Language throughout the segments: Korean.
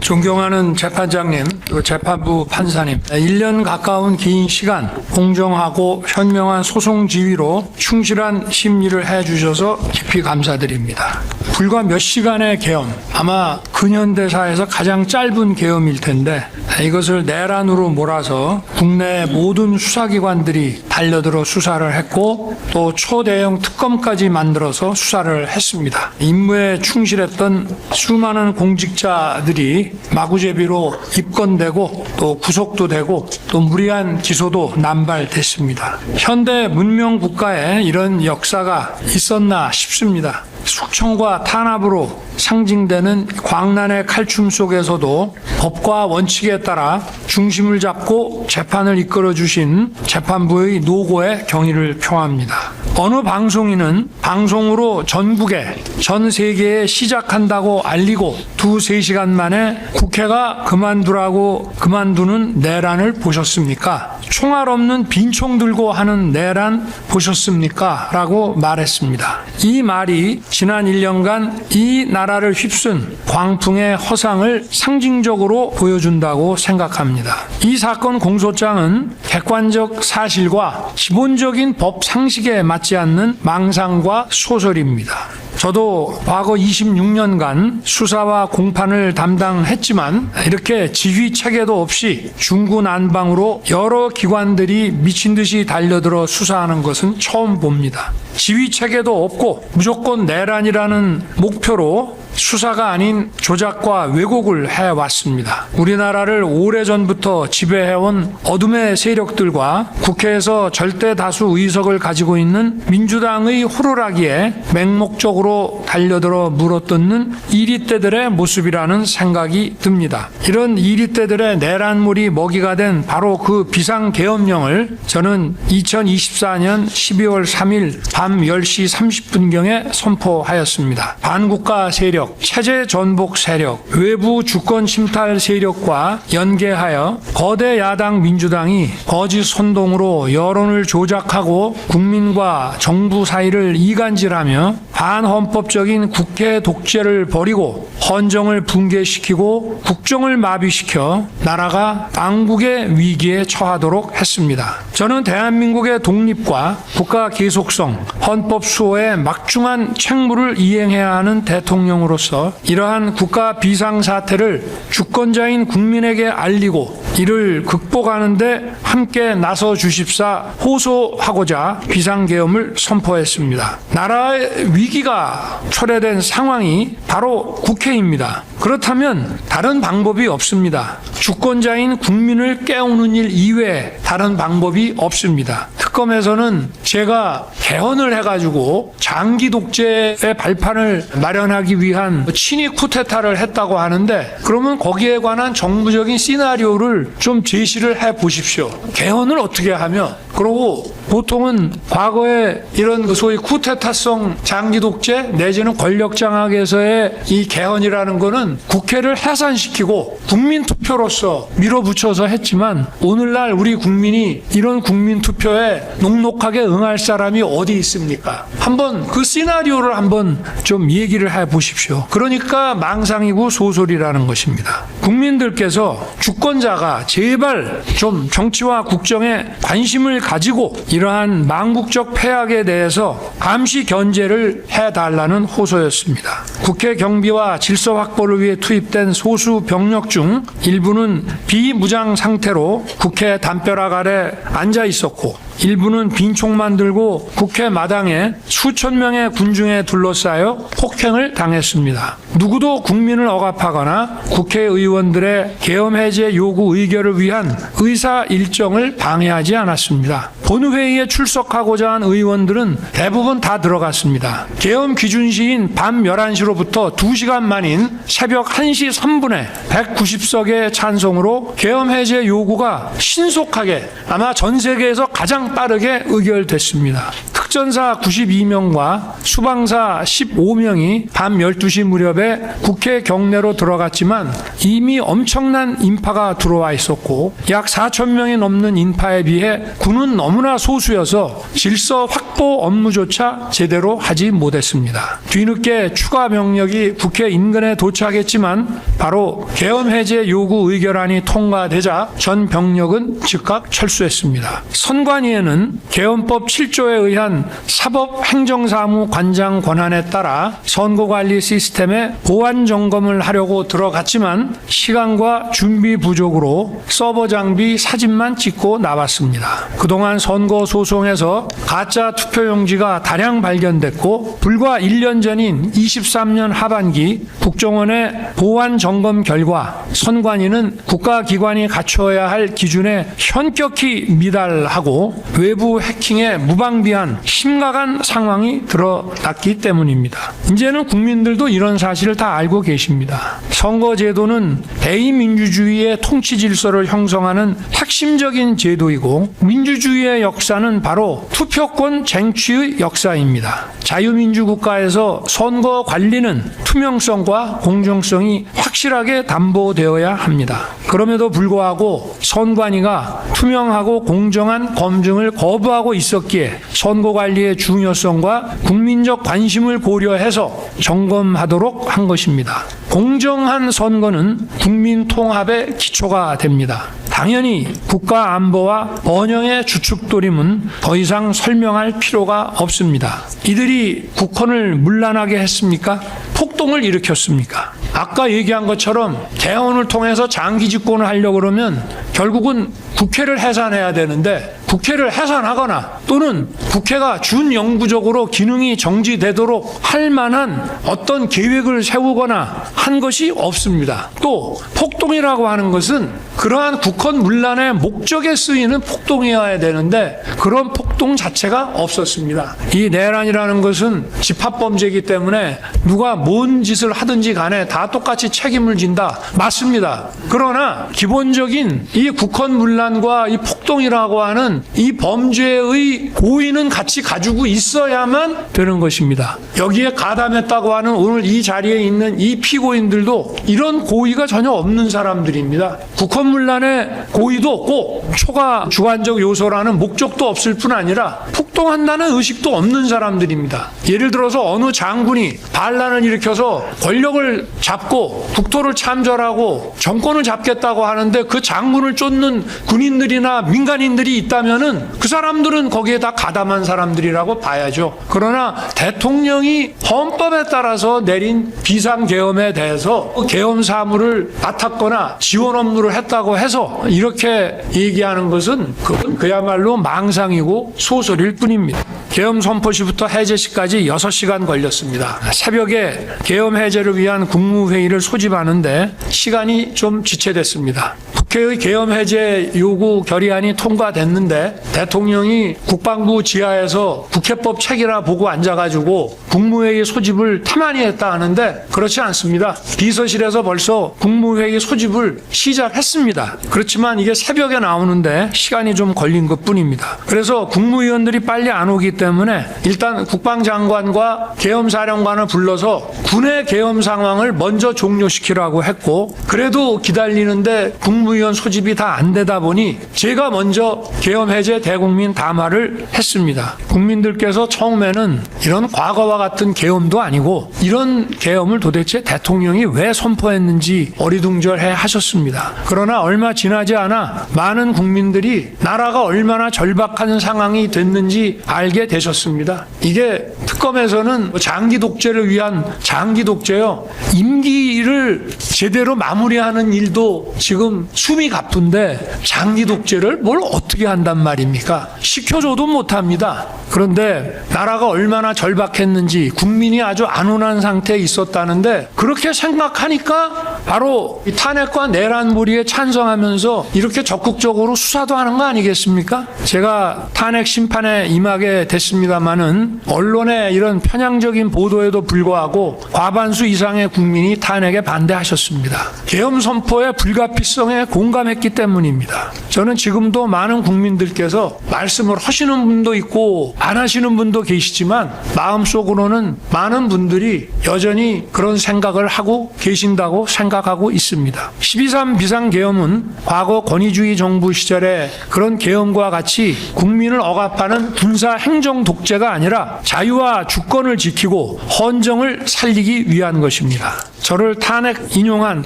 존경하는 재판장님, 그리고 재판부 판사님, 1년 가까운 긴 시간 공정하고 현명한 소송 지휘로 충실한 심리를 해주셔서 깊이 감사드립니다. 불과 몇 시간의 계엄, 아마 근현대사에서 가장 짧은 계엄일 텐데 이것을 내란으로 몰아서 국내 모든 수사기관들이 달려들어 수사를 했고 또 초대형 특검까지 만들어서 수사를 했습니다. 임무에 충실했던 수많은 공직자들이 마구제비로 입건되고 또 구속도 되고 또 무리한 기소도 남발됐습니다. 현대 문명 국가에 이런 역사가 있었나 싶습니다. 숙청과 탄압으로 상징되는 광란의 칼춤 속에서도 법과 원칙에 따라 중심을 잡고 재판을 이끌어 주신 재판부의 노고에 경의를 표합니다. 어느 방송인은 방송으로 전국에 전 세계에 시작한다고 알리고 2-3시간 만에 국회가 그만두라고 그만두는 내란을 보셨습니까? 총알 없는 빈총 들고 하는 내란 보셨습니까? 라고 말했습니다. 이 말이 지난 1년간 이 나라를 휩쓴 광풍의 허상을 상징적으로 보여준다고 생각합니다. 이 사건 공소장은 객관적 사실과 기본적인 법 상식에 맞지 않는 망상과 소설입니다. 저도 과거 26년간 수사와 공판을 담당했지만 이렇게 지휘 체계도 없이 중구난방으로 여러 기관들이 미친 듯이 달려들어 수사하는 것은 처음 봅니다. 지휘 체계도 없고 무조건 내란이라는 목표로 수사가 아닌 조작과 왜곡을 해왔습니다. 우리나라를 오래전부터 지배해온 어둠의 세력들과 국회에서 절대 다수 의석을 가지고 있는 민주당의 호루라기에 맹목적으로 달려들어 물어뜯는 이리떼들의 모습이라는 생각이 듭니다. 이런 이리떼들의 내란물이 먹이가 된 바로 그 비상계엄령을 저는 2024년 12월 3일 밤 10시 30분경에 선포하였습니다. 반국가 세력, 체제 전복 세력, 외부 주권 침탈 세력과 연계하여 거대 야당 민주당이 거짓 선동으로 여론을 조작하고 국민과 정부 사이를 이간질하며 반헌법적인 국회 독재를 벌이고 헌정을 붕괴시키고 국정을 마비시켜 나라가 망국의 위기에 처하도록 했습니다. 저는 대한민국의 독립과 국가 계속성, 헌법 수호의 막중한 책무를 이행해야 하는 대통령으로서 이러한 국가 비상사태를 주권자인 국민에게 알리고 이를 극복하는 데 함께 나서 주십사 호소하고자 비상계엄을 선포했습니다. 나라의 위기가 초래된 상황이 바로 국회입니다. 그렇다면 다른 방법이 없습니다. 주권자인 국민을 깨우는 일 이외에 다른 방법이 없습니다. 특검에서는 제가 개헌을 해가지고 장기 독재의 발판을 마련하기 위한 친위 쿠데타를 했다고 하는데 그러면 거기에 관한 정부적인 시나리오를 좀 제시를 해 보십시오. 개헌을 어떻게 하며 그리고 보통은 과거에 이런 소위 쿠데타성 장기 독재 내지는 권력 장악에서의 이 개헌이라는 거는 국회를 해산시키고 국민 투표로서 밀어붙여서 했지만 오늘날 우리 국민이 이런 국민 투표에 녹록하게 응할 사람이 어디 있습니까? 한번 그 시나리오를 한번 좀 얘기를 해 보십시오. 그러니까 망상이고 소설이라는 것입니다. 국민들께서 주권자가 제발 좀 정치와 국정에 관심을 가지고 이러한 망국적 폐악에 대해서 감시 견제를 해달라는 호소였습니다. 국회 경비와 질서 확보를 위해 투입된 소수 병력 중 일부는 비무장 상태로 국회 담벼락 아래 앉아 있었고 일부는 빈총만 들고 국회 마당에 수천 명의 군중에 둘러싸여 폭행을 당했습니다. 누구도 국민을 억압하거나 국회의원들의 계엄 해제 요구 의결을 위한 의사 일정을 방해하지 않았습니다. 본회의에 출석하고자 한 의원들은 대부분 다 들어갔습니다. 계엄 기준시인 밤 11시로부터 2시간 만인 새벽 1시 3분에 190석의 찬성으로 계엄 해제 요구가 신속하게 아마 전 세계에서 가장 가장 빠르게 의결됐습니다. 특전사 92명과 수방사 15명이 밤 12시 무렵에 국회 경내로 들어갔지만 이미 엄청난 인파가 들어와 있었고 약 4천 명이 넘는 인파에 비해 군은 너무나 소수여서 질서 확보 업무조차 제대로 하지 못했습니다. 뒤늦게 추가 병력이 국회 인근에 도착했지만 바로 계엄 해제 요구 의결안이 통과되자 전 병력은 즉각 철수했습니다. 선관위에는 계엄법 7조에 의한 사법행정사무 관장 권한에 따라 선거관리 시스템에 보안 점검을 하려고 들어갔지만 시간과 준비 부족으로 서버 장비 사진만 찍고 나왔습니다. 그동안 선거 소송에서 가짜 투표용지가 다량 발견됐고 불과 1년 전인 23년 하반기 국정원의 보안 점검 결과 선관위는 국가기관이 갖춰야 할 기준에 현격히 미달하고 외부 해킹에 무방비한 심각한 상황이 드러났기 때문입니다. 이제는 국민들도 이런 사실을 다 알고 계십니다. 선거제도는 대의민주주의의 통치 질서를 형성하는 핵심적인 제도이고 민주주의의 역사는 바로 투표권 쟁취의 역사입니다. 자유민주국가에서 선거 관리는 투명성과 공정성이 확실하게 담보되어야 합니다. 그럼에도 불구하고 선관위가 투명하고 공정한 검증을 거부하고 있었기에 선거관리의 중요성과 국민적 관심을 고려해서 점검하도록 한 것입니다. 공정한 선거는 국민 통합의 기초가 됩니다. 당연히 국가 안보와 번영의 주축도림은 더 이상 설명할 필요가 없습니다. 이들이 국헌을 문란하게 했습니까? 폭동을 일으켰습니까? 아까 얘기한 것처럼 개헌을 통해서 장기 집권을 하려고 그러면 결국은 국회를 해산해야 되는데 국회를 해산하거나 또는 국회가 준영구적으로 기능이 정지되도록 할 만한 어떤 계획을 세우거나 한 것이 없습니다. 또 폭동이라고 하는 것은 그러한 국헌 문란의 목적에 쓰이는 폭동이어야 되는데 그런 폭동 자체가 없었습니다. 이 내란이라는 것은 집합범죄이기 때문에 누가 뭔 짓을 하든지 간에 다 똑같이 책임을 진다. 맞습니다. 그러나 기본적인 이 국헌 문란과 이 폭동이라고 하는 이 범죄의 고의는 같이 가지고 있어야만 되는 것입니다. 여기에 가담했다고 하는 오늘 이 자리에 있는 이 피고인들도 이런 고의가 전혀 없는 사람들입니다. 국헌문란의 고의도 없고 초과 주관적 요소라는 목적도 없을 뿐 아니라 폭동한다는 의식도 없는 사람들입니다. 예를 들어서 어느 장군이 반란을 일으켜서 권력을 잡고 국토를 참전하고 정권을 잡겠다고 하는데 그 장군을 쫓는 군인들이나 민간인들이 있다면은 그 사람들은 거기에 다 가담한 사람들이라고 봐야죠. 그러나 대통령이 헌법에 따라서 내린 비상계엄에 대해서 계엄 사무를 맡았거나 지원 업무를 했다고 해서 이렇게 얘기하는 것은 그야말로 망상이고 소설일 뿐입니다. 계엄 선포 시부터 해제 시까지 6시간 걸렸습니다. 새벽에 계엄 해제를 위한 국무회의를 소집하는데 시간이 좀 지체됐습니다. 국회의 계엄 해제 요구 결의안이 통과됐는데 대통령이 국방부 지하에서 국회법 책이나 보고 앉아가지고 국무회의 소집을 태만히 했다 하는데 그렇지 않습니다. 비서실에서 벌써 국무회의 소집을 시작했습니다. 그렇지만 이게 새벽에 나오는데 시간이 좀 걸린 것뿐입니다. 그래서 국무위원들이 빨리 안 오기 때문에 일단 국방장관과 계엄사령관을 불러서 군의 계엄 상황을 먼저 종료시키라고 했고 그래도 기다리는데 국무위원 소집이 다 안 되다 보니 제가 먼저 계엄 해제 대국민 담화를 했습니다. 국민들께서 처음에는 이런 과거와 같은 계엄도 아니고 이런 계엄을 도대체 대통령이 왜 선포했는지 어리둥절해 하셨습니다. 그러나 얼마 지나지 않아 많은 국민들이 나라가 얼마나 절박한 상황이 됐는지 알게 되셨습니다. 이게 특검에서는 장기 독재를 위한 장기 독재요. 임기를 제대로 마무리하는 일도 지금 숨이 가쁜데 장기 독재를 뭘 어떻게 한단 말입니까? 시켜줘도 못합니다. 그런데 나라가 얼마나 절박했는지 단지 국민이 아주 안온한 상태에 있었다는데 그렇게 생각하니까 바로 이 탄핵과 내란몰이에 찬성하면서 이렇게 적극적으로 수사도 하는 거 아니겠습니까? 제가 탄핵 심판에 임하게 됐습니다마는 언론의 이런 편향적인 보도에도 불구하고 과반수 이상의 국민이 탄핵에 반대하셨습니다. 계엄 선포의 불가피성에 공감했기 때문입니다. 저는 지금도 많은 국민들께서 말씀을 하시는 분도 있고 안 하시는 분도 계시지만 마음속으로는 많은 분들이 여전히 그런 생각을 하고 계신다고 생각하고 있습니다. 12.3 비상계엄은 과거 권위주의 정부 시절에 그런 계엄과 같이 국민을 억압하는 군사 행정 독재가 아니라 자유와 주권을 지키고 헌정을 살리기 위한 것입니다. 저를 탄핵 인용한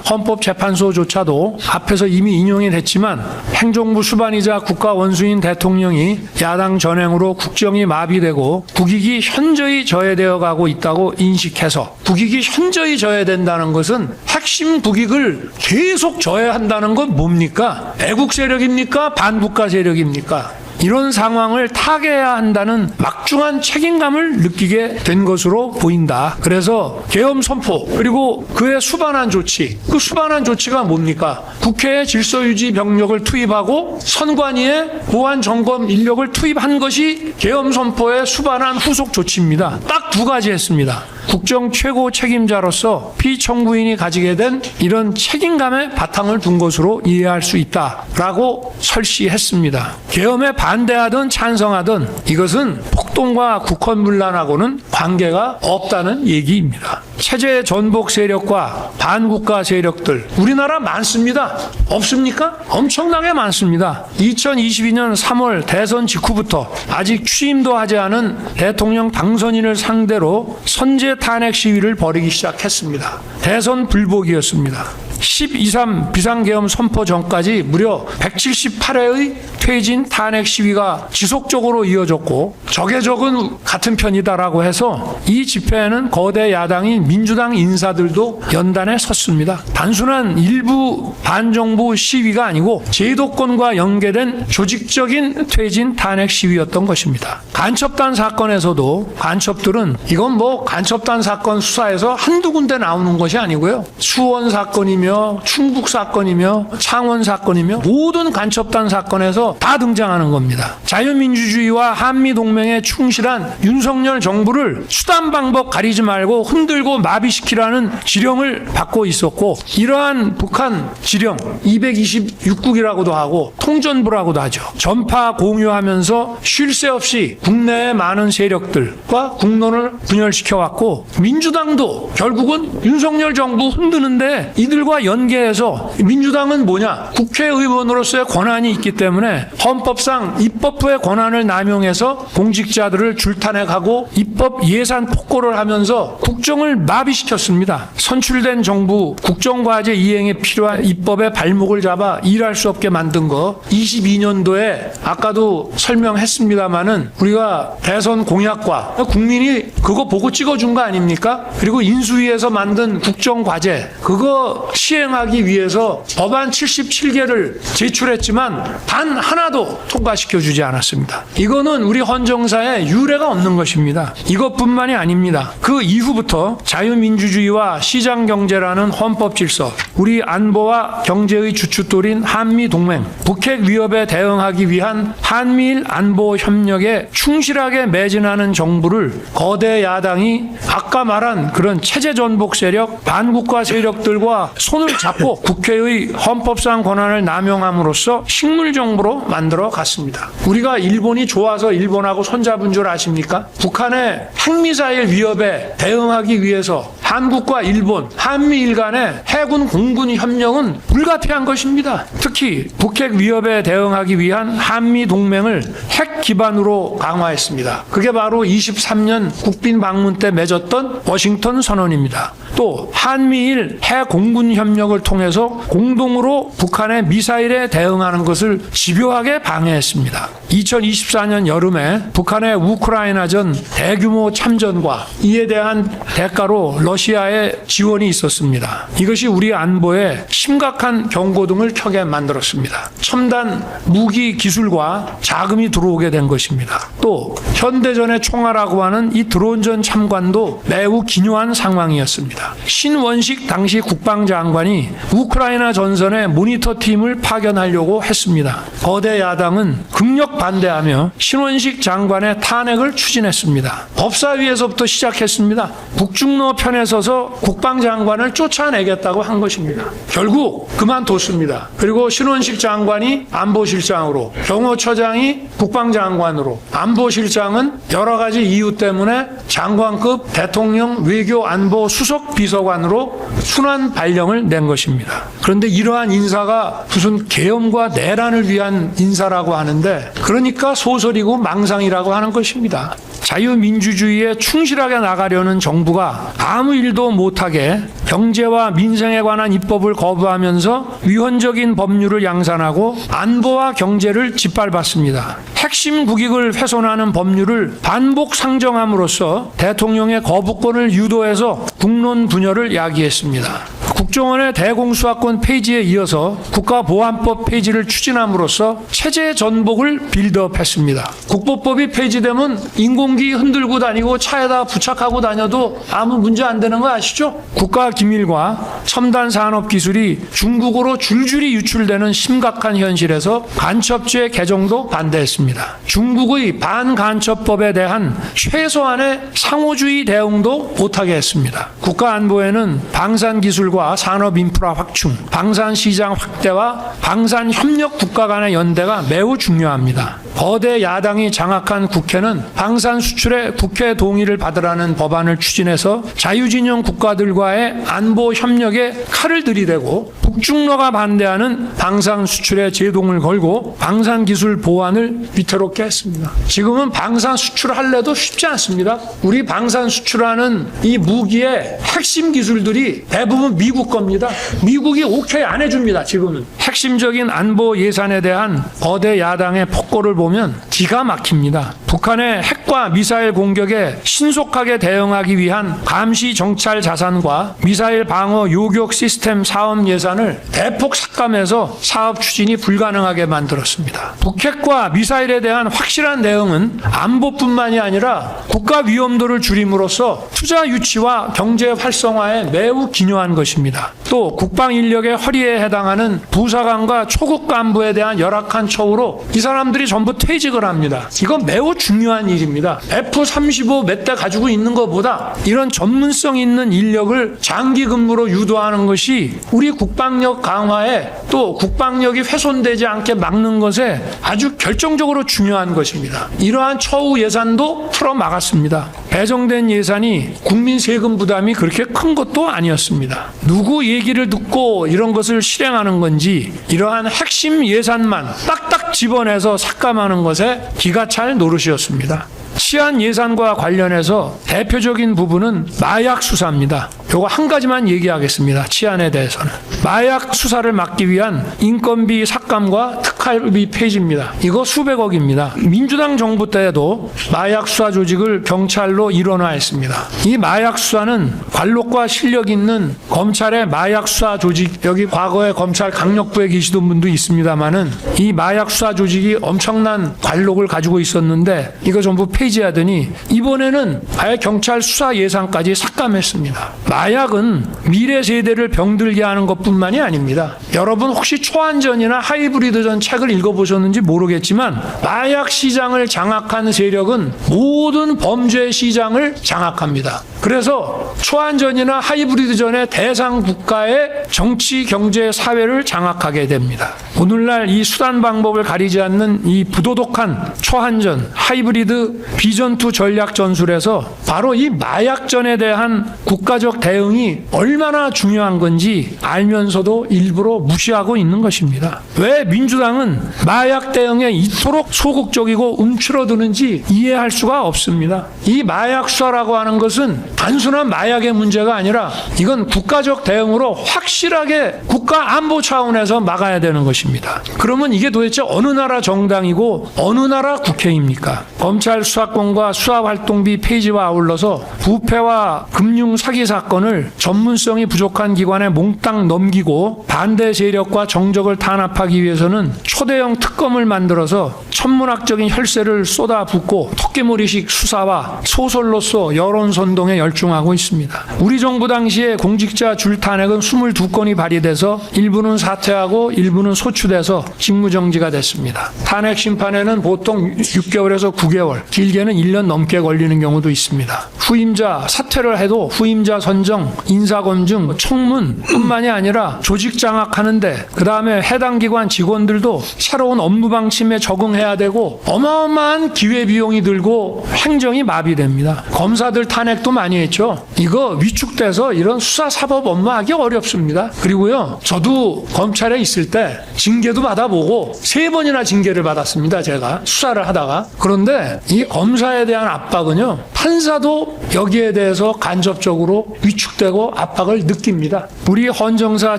헌법재판소조차도 앞에서 이미 인용이 됐지만 행정부 수반이자 국가 원수인 대통령이 야당 전횡으로 국정이 마비되고 국익이 현저히 저해되어 가고 있다고 인식해서 국익이 현저히 저해된다는 것은 핵심 국익을 계속 저해한다는 건 뭡니까? 애국 세력입니까? 반국가 세력입니까? 이런 상황을 타개해야 한다는 막중한 책임감을 느끼게 된 것으로 보인다. 그래서 계엄 선포 그리고 그에 수반한 조치, 그 수반한 조치가 뭡니까? 국회에 질서유지 병력을 투입하고 선관위에 보안 점검 인력을 투입한 것이 계엄 선포에 수반한 후속 조치입니다. 딱 두 가지 했습니다. 국정 최고 책임자로서 피청구인이 가지게 된 이런 책임감에 바탕을 둔 것으로 이해할 수 있다라고 설시했습니다. 계엄에 반대하든 찬성하든 이것은 폭동과 국헌문란하고는 관계가 없다는 얘기입니다. 체제 전복 세력과 반국가 세력들 우리나라 많습니다. 없습니까? 엄청나게 많습니다. 2022년 3월 대선 직후부터 아직 취임도 하지 않은 대통령 당선인을 상대로 선제 탄핵 시위를 벌이기 시작했습니다. 대선 불복이었습니다. 12.3 비상계엄 선포 전까지 무려 178회의 퇴진 탄핵 시위가 지속적으로 이어졌고 적의 적은 같은 편이다라고 해서 이 집회에는 거대 야당인 민주당 인사들도 연단에 섰습니다. 단순한 일부 반정부 시위가 아니고 제도권과 연계된 조직적인 퇴진 탄핵 시위였던 것입니다. 간첩단 사건에서도 간첩들은 이건 뭐 간첩단 사건 수사에서 한두 군데 나오는 것이 아니고요. 수원 사건이며 충북 사건이며 창원 사건이며 모든 간첩단 사건에서 다 등장하는 겁니다. 자유민주주의와 한미동맹에 충실한 윤석열 정부를 수단 방법 가리지 말고 흔들고 마비시키라는 지령을 받고 있었고 이러한 북한 지령 226국이라고도 하고 통전부라고도 하죠. 전파 공유하면서 쉴 새 없이 국내의 많은 세력들과 국론을 분열시켜왔고 민주당도 결국은 윤석열 정부 흔드는데 이들과 연계해서 민주당은 뭐냐? 국회의원으로서의 권한이 있기 때문에 헌법상 입법부의 권한을 남용해서 공직자들을 줄탄핵하고 입법 예산 폭거를 하면서 국정을 마비시켰습니다. 선출된 정부 국정과제 이행에 필요한 입법의 발목을 잡아 일할 수 없게 만든 거 22년도에 아까도 설명했습니다마는 우리가 대선 공약과 국민이 그거 보고 찍어준 거 아닙니까? 그리고 인수위에서 만든 국정과제 그거 시행하기 위해서 법안 77개를 제출했지만 단 하나도 통과시켜주지 않았습니다. 이거는 우리 헌정사에 유례가 없는 것입니다. 이것뿐만이 아닙니다. 그 이후부터 자유민주주의와 시장경제라는 헌법질서, 우리 안보와 경제의 주춧돌인 한미동맹, 북핵 위협에 대응하기 위한 한미일 안보협력에 충실하게 매진하는 정부를 거대 야당이 아까 말한 그런 체제전복 세력, 반국가 세력들과 손을 잡고 국회의 헌법상 권한을 남용함으로써 식물정부로 만들어 갔습니다. 우리가 일본이 좋아서 일본하고 손잡은 줄 아십니까? 북한의 핵미사일 위협에 대응하기 위해서 한국과 일본, 한미일 간의 해군 공군 협력은 불가피한 것입니다. 특히 북핵 위협에 대응하기 위한 한미 동맹을 핵 기반으로 강화했습니다. 그게 바로 23년 국빈 방문 때 맺었던 워싱턴 선언입니다. 또 한미일 해공군 협력을 통해서 공동으로 북한의 미사일에 대응하는 것을 집요하게 방해했습니다. 2024년 여름에 북한의 우크라이나전 대규모 참전과 이에 대한 대가로 러시아 러시아의 지원이 있었습니다. 이것이 우리 안보에 심각한 경고등을 켜게 만들었습니다. 첨단 무기 기술과 자금이 들어오게 된 것입니다. 또 현대전의 총알하고 하는 이 드론전 참관도 매우 기묘한 상황이었습니다. 신원식 당시 국방장관이 우크라이나 전선에 모니터 팀을 파견하려고 했습니다. 거대 야당은 극력 반대하며 신원식 장관의 탄핵을 추진했습니다. 법사위에서부터 시작했습니다. 북중러 편에 서서 국방장관을 쫓아내겠다고 한 것입니다. 결국 그만뒀습니다. 그리고 신원식 장관이 안보실장으로, 경호처장이 국방장관으로, 안보실장은 여러 가지 이유 때문에 장관급 대통령 외교안보 수석 비서관으로 순환 발령을 낸 것입니다. 그런데 이러한 인사가 무슨 계엄과 내란을 위한 인사라고 하는데, 그러니까 소설이고 망상이라고 하는 것입니다. 자유민주주의에 충실하게 나가려는 정부가 아무 일도 못하게 경제와 민생에 관한 입법을 거부하면서 위헌적인 법률을 양산하고 안보와 경제를 짓밟았습니다. 핵심 국익을 훼손하는 법률을 반복 상정함으로써 대통령의 거부권을 유도해서 국론 분열을 야기했습니다. 국정원의 대공수사권 페이지에 이어서 국가보안법 페이지를 추진함으로써 체제 전복을 빌드업했습니다. 국보법이 폐지되면 인공기 흔들고 다니고 차에다 부착하고 다녀도 아무 문제 안 되는 거 아시죠? 국가기밀과 첨단 산업 기술이 중국으로 줄줄이 유출되는 심각한 현실에서 간첩죄 개정도 반대했습니다. 중국의 반간첩법에 대한 최소한의 상호주의 대응도 못하게 했습니다. 국가안보에는 방산기술과 산업 인프라 확충, 방산시장 확대와 방산협력 국가 간의 연대가 매우 중요합니다. 거대 야당이 장악한 국회는 방산 수출에 국회 동의를 받으라는 법안을 추진해서 자유진영 국가들과의 안보 협력에 칼을 들이대고 북중러가 반대하는 방산 수출에 제동을 걸고 방산 기술 보완을 위태롭게 했습니다. 지금은 방산 수출할래도 쉽지 않습니다. 우리 방산 수출하는 이 무기의 핵심 기술들이 대부분 미국 겁니다. 미국이 오케이 안 해줍니다. 지금은. 핵심적인 안보 예산에 대한 거대 야당의 폭거를 보면 기가 막힙니다. 북한의 핵과 미사일 공격에 신속하게 대응하기 위한 감시 정찰 자산과 미사일 방어 요격 시스템 사업 예산을 대폭 삭감해서 사업 추진이 불가능하게 만들었습니다. 북핵과 미사일에 대한 확실한 대응은 안보뿐만이 아니라 국가 위험도를 줄임으로써 투자 유치와 경제 활성화에 매우 기여한 것입니다. 또 국방 인력의 허리에 해당하는 부사관과 초급 간부에 대한 열악한 처우로 이 사람들이 전부 퇴직을 합니다. 이건 매우 중요한 일입니다. F-35 몇 대 가지고 있는 것보다 이런 전문성 있는 인력을 장기 근무로 유도하는 것이 우리 국방력 강화에 또 국방력이 훼손되지 않게 막는 것에 아주 결정적으로 중요한 것입니다. 이러한 처우 예산도 풀어 막았습니다. 배정된 예산이 국민 세금 부담이 그렇게 큰 것도 아니었습니다. 누구 얘기를 듣고 이런 것을 실행하는 건지 이러한 핵심 예산만 딱딱 집어내서 삭감하는 것에 기가 찰 노릇이었습니다. 치안 예산과 관련해서 대표적인 부분은 마약 수사입니다. 요거 한 가지만 얘기하겠습니다. 치안에 대해서는. 마약 수사를 막기 위한 인건비 삭감과 특활비 폐지입니다. 이거 수백억입니다. 민주당 정부 때에도 마약 수사 조직을 경찰로 일원화했습니다. 이 마약 수사는 관록과 실력 있는 검찰의 마약 수사 조직, 여기 과거에 검찰 강력부에 계시던 분도 있습니다만은 이 마약 수사 조직이 엄청난 관록을 가지고 있었는데 이거 전부 폐지하더니 이번에는 아예 경찰 수사 예산까지 삭감했습니다. 마약은 미래 세대를 병들게 하는 것뿐만이 아닙니다. 여러분 혹시 초안전이나 하이브리드전 책을 읽어보셨는지 모르겠지만 마약 시장을 장악한 세력은 모든 범죄 시장을 장악합니다. 그래서 초안전이나 하이브리드전의 대상 국가의 정치, 경제, 사회를 장악하게 됩니다. 오늘날 이 수단 방법을 가리지 않는 이 부도덕한 초안전, 하이브리드, 비전투 전략 전술에서 바로 이 마약전에 대한 국가적 대응이 얼마나 중요한 건지 알면서도 일부러 무시하고 있는 것입니다. 왜 민주당은 마약 대응에 이토록 소극적이고 움츠러드는지 이해할 수가 없습니다. 이 마약 수사라고 하는 것은 단순한 마약의 문제가 아니라 이건 국가적 대응으로 확실하게 국가 안보 차원에서 막아야 되는 것입니다. 것입니다. 그러면 이게 도대체 어느 나라 정당이고 어느 나라 국회입니까? 검찰 수사권과 수사활동비 폐지와 아울러서 부패와 금융 사기 사건을 전문성이 부족한 기관에 몽땅 넘기고 반대 세력과 정적을 탄압하기 위해서는 초대형 특검을 만들어서 천문학적인 혈세를 쏟아붓고 토끼머리식 수사와 소설로서 여론선동에 열중하고 있습니다. 우리 정부 당시에 공직자 줄 탄핵은 22건이 발의돼서 일부는 사퇴하고 일부는 소추돼서 직무정지가 됐습니다. 탄핵 심판에는 보통 6개월에서 9개월, 길게는 1년 넘게 걸리는 경우도 있습니다. 후임자 사퇴를 해도 후임자 선정, 인사검증, 청문뿐만이 아니라 조직 장악하는데 그 다음에 해당 기관 직원들도 새로운 업무 방침에 적응해야 되고 어마어마한 기회비용이 들고 행정이 마비됩니다. 검사들 탄핵도 많이 했죠. 이거 위축돼서 이런 수사사법 업무하기 어렵습니다. 그리고요, 저도 검찰에 있을 때 징계도 받아보고 3번이나 징계를 받았습니다. 제가 수사를 하다가. 그런데 이 검사에 대한 압박은요, 판사도 여기에 대해서 간접적으로 위축되고 압박을 느낍니다. 우리 헌정사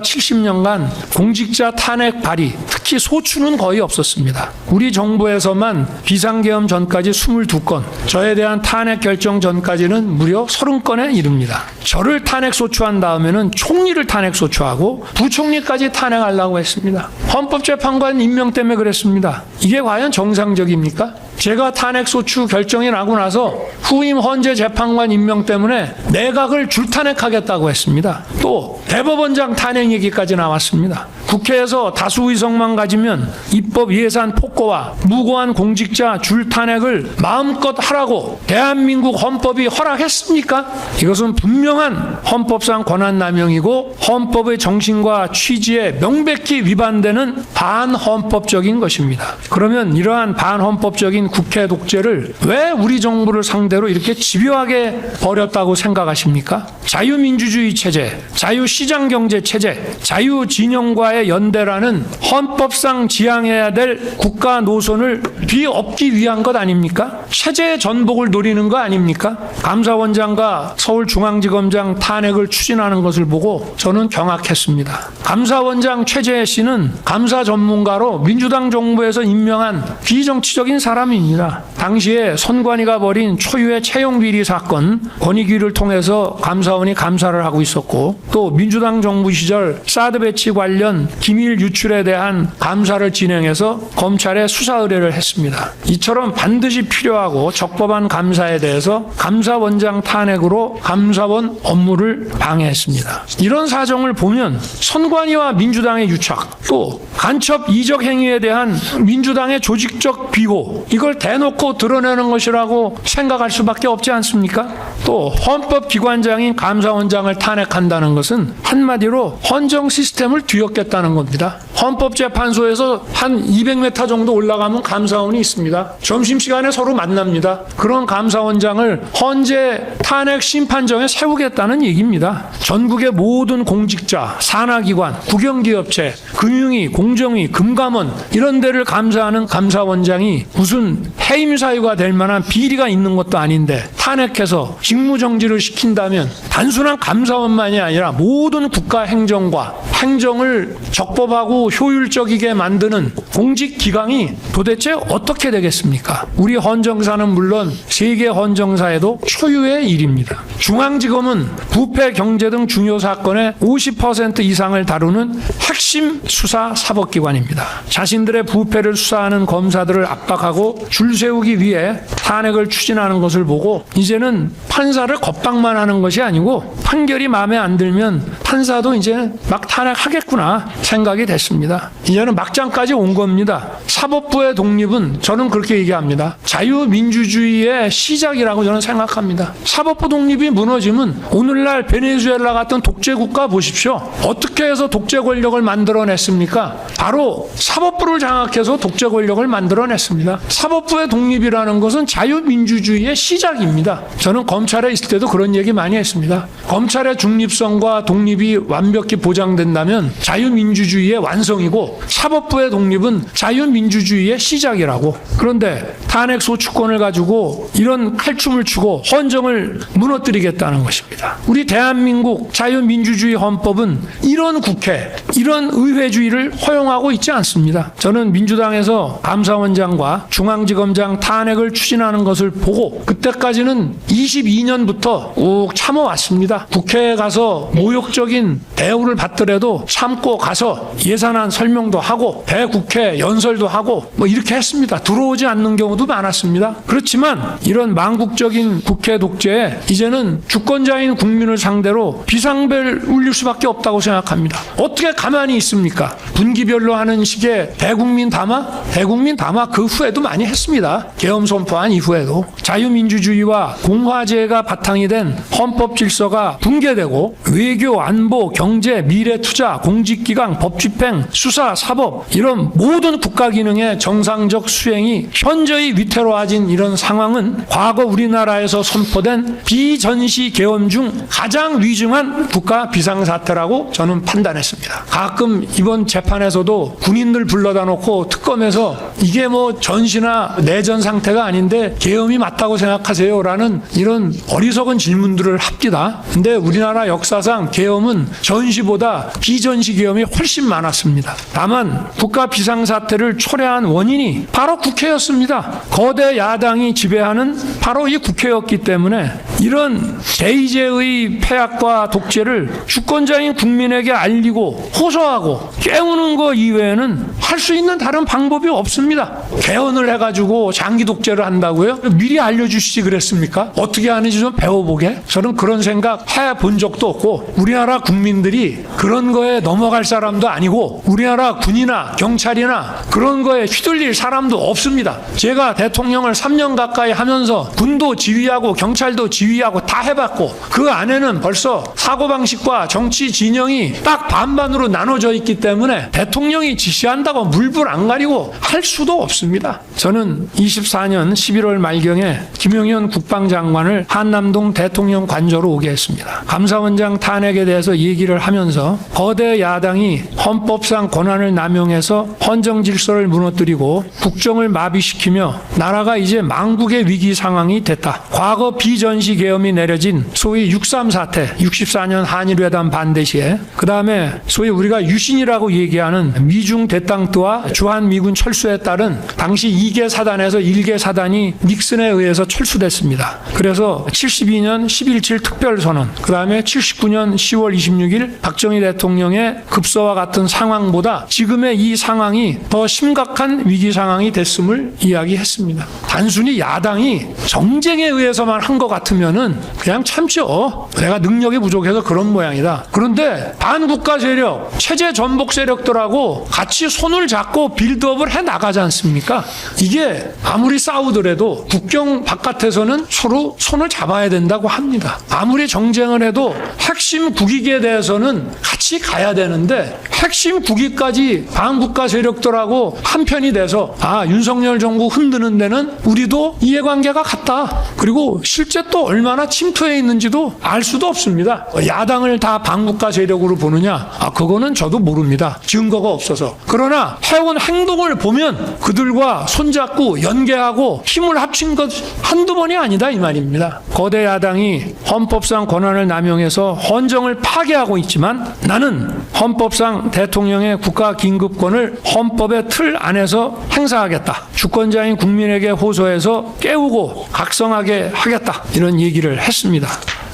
70년간 공직자 탄핵 발의, 특히 소추는 거의 없었습니다. 우리 정부에서만 비상계엄 전까지 22건, 저에 대한 탄핵 결정 전까지는 무려 30건에 이릅니다. 저를 탄핵 소추한 다음에는 총리를 탄핵 소추하고 부총리까지 탄핵하려고 했습니다. 헌법재판관 임명 때문에 그랬습니다. 이게 과연 정상적입니까? 제가 탄핵 소추 결정이 나고 나서 후임 헌재 재판관 임명 때문에 내각을 줄탄핵하겠다고 했습니다. 또 대법원장 탄핵 얘기까지 나왔습니다. 국회에서 다수 의석만 가지면 입법 예산 폭거와 무고한 공직자 줄탄핵을 마음껏 하라고 대한민국 헌법이 허락했습니까? 이것은 분명한 헌법상 권한남용이고 헌법의 정신과 취지에 명백히 위반되는 반헌법적인 것입니다. 그러면 이러한 반헌법적인 국회 독재를 왜 우리 정부를 상대로 이렇게 집요하게 벌였다고 생각하십니까? 자유민주주의 체제, 자유시장경제 체제, 자유진영과의 연대라는 헌법상 지향해야 될 국가 노선을 뒤엎기 위한 것 아닙니까? 체제의 전복을 노리는 거 아닙니까? 감사원장과 서울중앙지검장 탄핵을 추진하는 것을 보고 저는 경악했습니다. 감사원장 최재해 씨는 감사 전문가로 민주당 정부에서 임명한 비정치적인 사람입니다. 당시에 선관위가 벌인 초유의 채용비리 사건, 권익위를 통해서 감사원이 감사를 하고 있었고, 또 민주당 정부 시절 사드 배치 관련 기밀 유출에 대한 감사를 진행해서 검찰에 수사 의뢰를 했습니다. 이처럼 반드시 필요하고 적법한 감사에 대해서 감사원장 탄핵으로 감사원 업무를 방해했습니다. 이런 사정을 보면 선관위와 민주당의 유착, 또 간첩 이적 행위에 대한 민주당의 조직적 비호, 이걸 대놓고 드러내는 것이라고 생각할 수밖에 없지 않습니까? 또 헌법기관장인 감사원장을 탄핵한다는 것은 한마디로 헌정 시스템을 뒤엎겠다는 겁니다. 헌법재판소에서 한 200m 정도 올라가면 감사원이 있습니다. 점심시간에 서로 만납니다. 그런 감사원장을 헌재 탄핵 심판정에 세우겠다는 얘기입니다. 전국의 모든 공직자, 산하기관, 국영기업체, 금융위, 공정위, 금감원 이런 데를 감사하는 감사원장이 무슨 해임 사유가 될 만한 비리가 있는 것도 아닌데 탄핵해서 직무정지를 시킨다면 단순한 감사원만이 아니라 모든 국가 행정과 행정을 적법하고 효율적이게 만드는 공직기강이 도대체 어떻게 되겠습니까? 우리 헌정사는 물론 세계 헌정사에도 초유의 일입니다. 중앙지검은 부패, 경제 등 중요 사건의 50% 이상을 다루는 핵심 수사 사법기관입니다. 자신들의 부패를 수사하는 검사들을 압박하고 줄 세우기 위해 탄핵을 추진하는 것을 보고 이제는 판사를 겁박만 하는 것이 아니고 판결이 마음에 안 들면 판사도 이제 막 탄핵하겠구나 생각이 됐습니다. 이제는 막장까지 온 겁니다. 사법부의 독립은 저는 그렇게 얘기합니다. 자유민주주의의 시작이라고 저는 생각합니다. 사법부 독립이 무너지면 오늘날 베네수엘라 같은 독재국가 보십시오. 어떻게 해서 독재 권력을 만들어냈습니까? 바로 사법부를 장악해서 독재 권력을 만들어냈습니다. 사법부의 독립이라는 것은 자유민주주의의 시작입니다. 저는 검찰에 있을 때도 그런 얘기 많이 했습니다. 검찰의 중립성과 독립이 독립이 완벽히 보장된다면 자유민주주의의 완성이고 사법부의 독립은 자유민주주의의 시작이라고. 그런데 탄핵 소추권을 가지고 이런 칼춤을 추고 헌정을 무너뜨리겠다는 것입니다. 우리 대한민국 자유민주주의 헌법은 이런 국회, 이런 의회주의를 허용하고 있지 않습니다. 저는 민주당에서 감사원장과 중앙지검장 탄핵을 추진하는 것을 보고 그때까지는 22년부터 쭉 참아왔습니다. 국회에 가서 모욕적인 대우를 받더라도 참고 가서 예산안 설명도 하고 대국회 연설도 하고 뭐 이렇게 했습니다. 들어오지 않는 경우도 많았습니다. 그렇지만 이런 망국적인 국회 독재에 이제는 주권자인 국민을 상대로 비상벨 울릴 수밖에 없다고 생각합니다. 어떻게 가만히 있습니까? 분기별로 하는 식의 대국민 담화? 대국민 담화 그 후에도 많이 했습니다. 계엄 선포한 이후에도. 자유민주주의와 공화제가 바탕이 된 헌법 질서가 붕괴되고 외교, 안보, 경제, 미래 투자, 공직기강, 법집행, 수사, 사법 이런 모든 국가 기능의 정상적 수행이 현저히 위태로워진 이런 상황은 과거 우리나라에서 선포된 비전시 계엄 중 가장 위중한 국가 비상사태라고 저는 판단했습니다. 가끔 이번 재판에서도 군인들 불러다 놓고 특검에서 이게 뭐 전시나 내전 상태가 아닌데 계엄이 맞다고 생각하세요라는 이런 어리석은 질문들을 합니다. 근데 우리나라 역사상 계엄은 전시보다 비전시 계엄이 훨씬 많았습니다. 다만 국가 비상사태를 초래한 원인이 바로 국회였습니다. 거대 야당이 지배하는 바로 이 국회였기 때문에 이런 대의제의 폐악과 독재를 주권자인 국민에게 알리고 호소하고 깨우는 것 이외에는 할 수 있는 다른 방법이 없습니다. 개헌을 해가지고 장기 독재를 한다고요? 미리 알려주시지 그랬습니까? 어떻게 하는지 좀 배워보게? 저는 그런 생각 해본 적도 없고 우리나라 국민들이 그런 거에 넘어갈 사람도 아니고 우리나라 군이나 경찰이나 그런 거에 휘둘릴 사람도 없습니다. 제가 대통령을 3년 가까이 하면서 군도 지휘하고 경찰도 지휘하고 다 해봤고 그 안에는 벌써 사고방식과 정치 진영이 딱 반반으로 나눠져 있기 때문에 대통령이 지시한다고 물불 안 가리고 할 수도 없습니다. 저는 24년 11월 말경에 김용현 국방장관을 한남동 대통령 관저로 오게 했습니다. 감사원장 탄핵에 대해서 얘기를 하면서 거대 야당이 헌법상 권한을 남용해서 헌정 질서를 무너뜨리고 국정을 마비시키며 나라가 이제 망국의 위기 상황이 됐다. 과거 비전시 계엄이 내려진 소위 6.3 사태, 64년 한일회담 반대 시에 그 다음에 소위 우리가 유신이라고 얘기하는 미중 대땅뜨와 주한미군 철수에 따른 당시 2개 사단에서 1개 사단이 닉슨에 의해서 철수됐습니다. 그래서 72년 11.7 특별선언, 그 다음에 79년 10월 26일 박정희 대통령의 급서와 같은 상황보다 지금의 이 상황이 더 심각한 위기 상황이 됐음을 이야기했습니다. 단순히 야당이 정쟁에 의해서만 한 것 같으면은 그냥 참죠. 내가 능력이 부족해서 그런 모양이다. 그런데 반국가 세력, 체제 전복 세력들하고 같이 손을 잡고 빌드업을 해 나가지 않습니까? 이게 아무리 싸우더라도 국경 바깥에서는 서로 손을 잡아야 된다고 합니다. 아무리 정쟁을 해도 핵심 국익에 대해서는 같이 가야 되는데 핵심 국익까지 반국가 세력들하고 한편이 돼서 윤석열 정부 흔드는 데는 우리도 이해관계가 같다. 그리고 실제 또 얼마나 침투해 있는지도 알 수도 없습니다. 야당을 다 반국가 세력으로 보느냐? 그거는 저도 모릅니다. 증거가 없어서. 그러나 해온 행동을 보면 그들과 손잡고 연계하고 힘을 합친 것 한두 번이 아니다 이 말입니다. 거대 야당이 헌법상 권한을 남용해서 헌정을 파괴하고 있지만 나는 헌법상 대통령의 국가 긴급권을 헌법의 틀 안에서 행사하겠다. 주권자인 국민에게 호소해서 깨우고 각성하게 하겠다. 이런 얘기를 했습니다.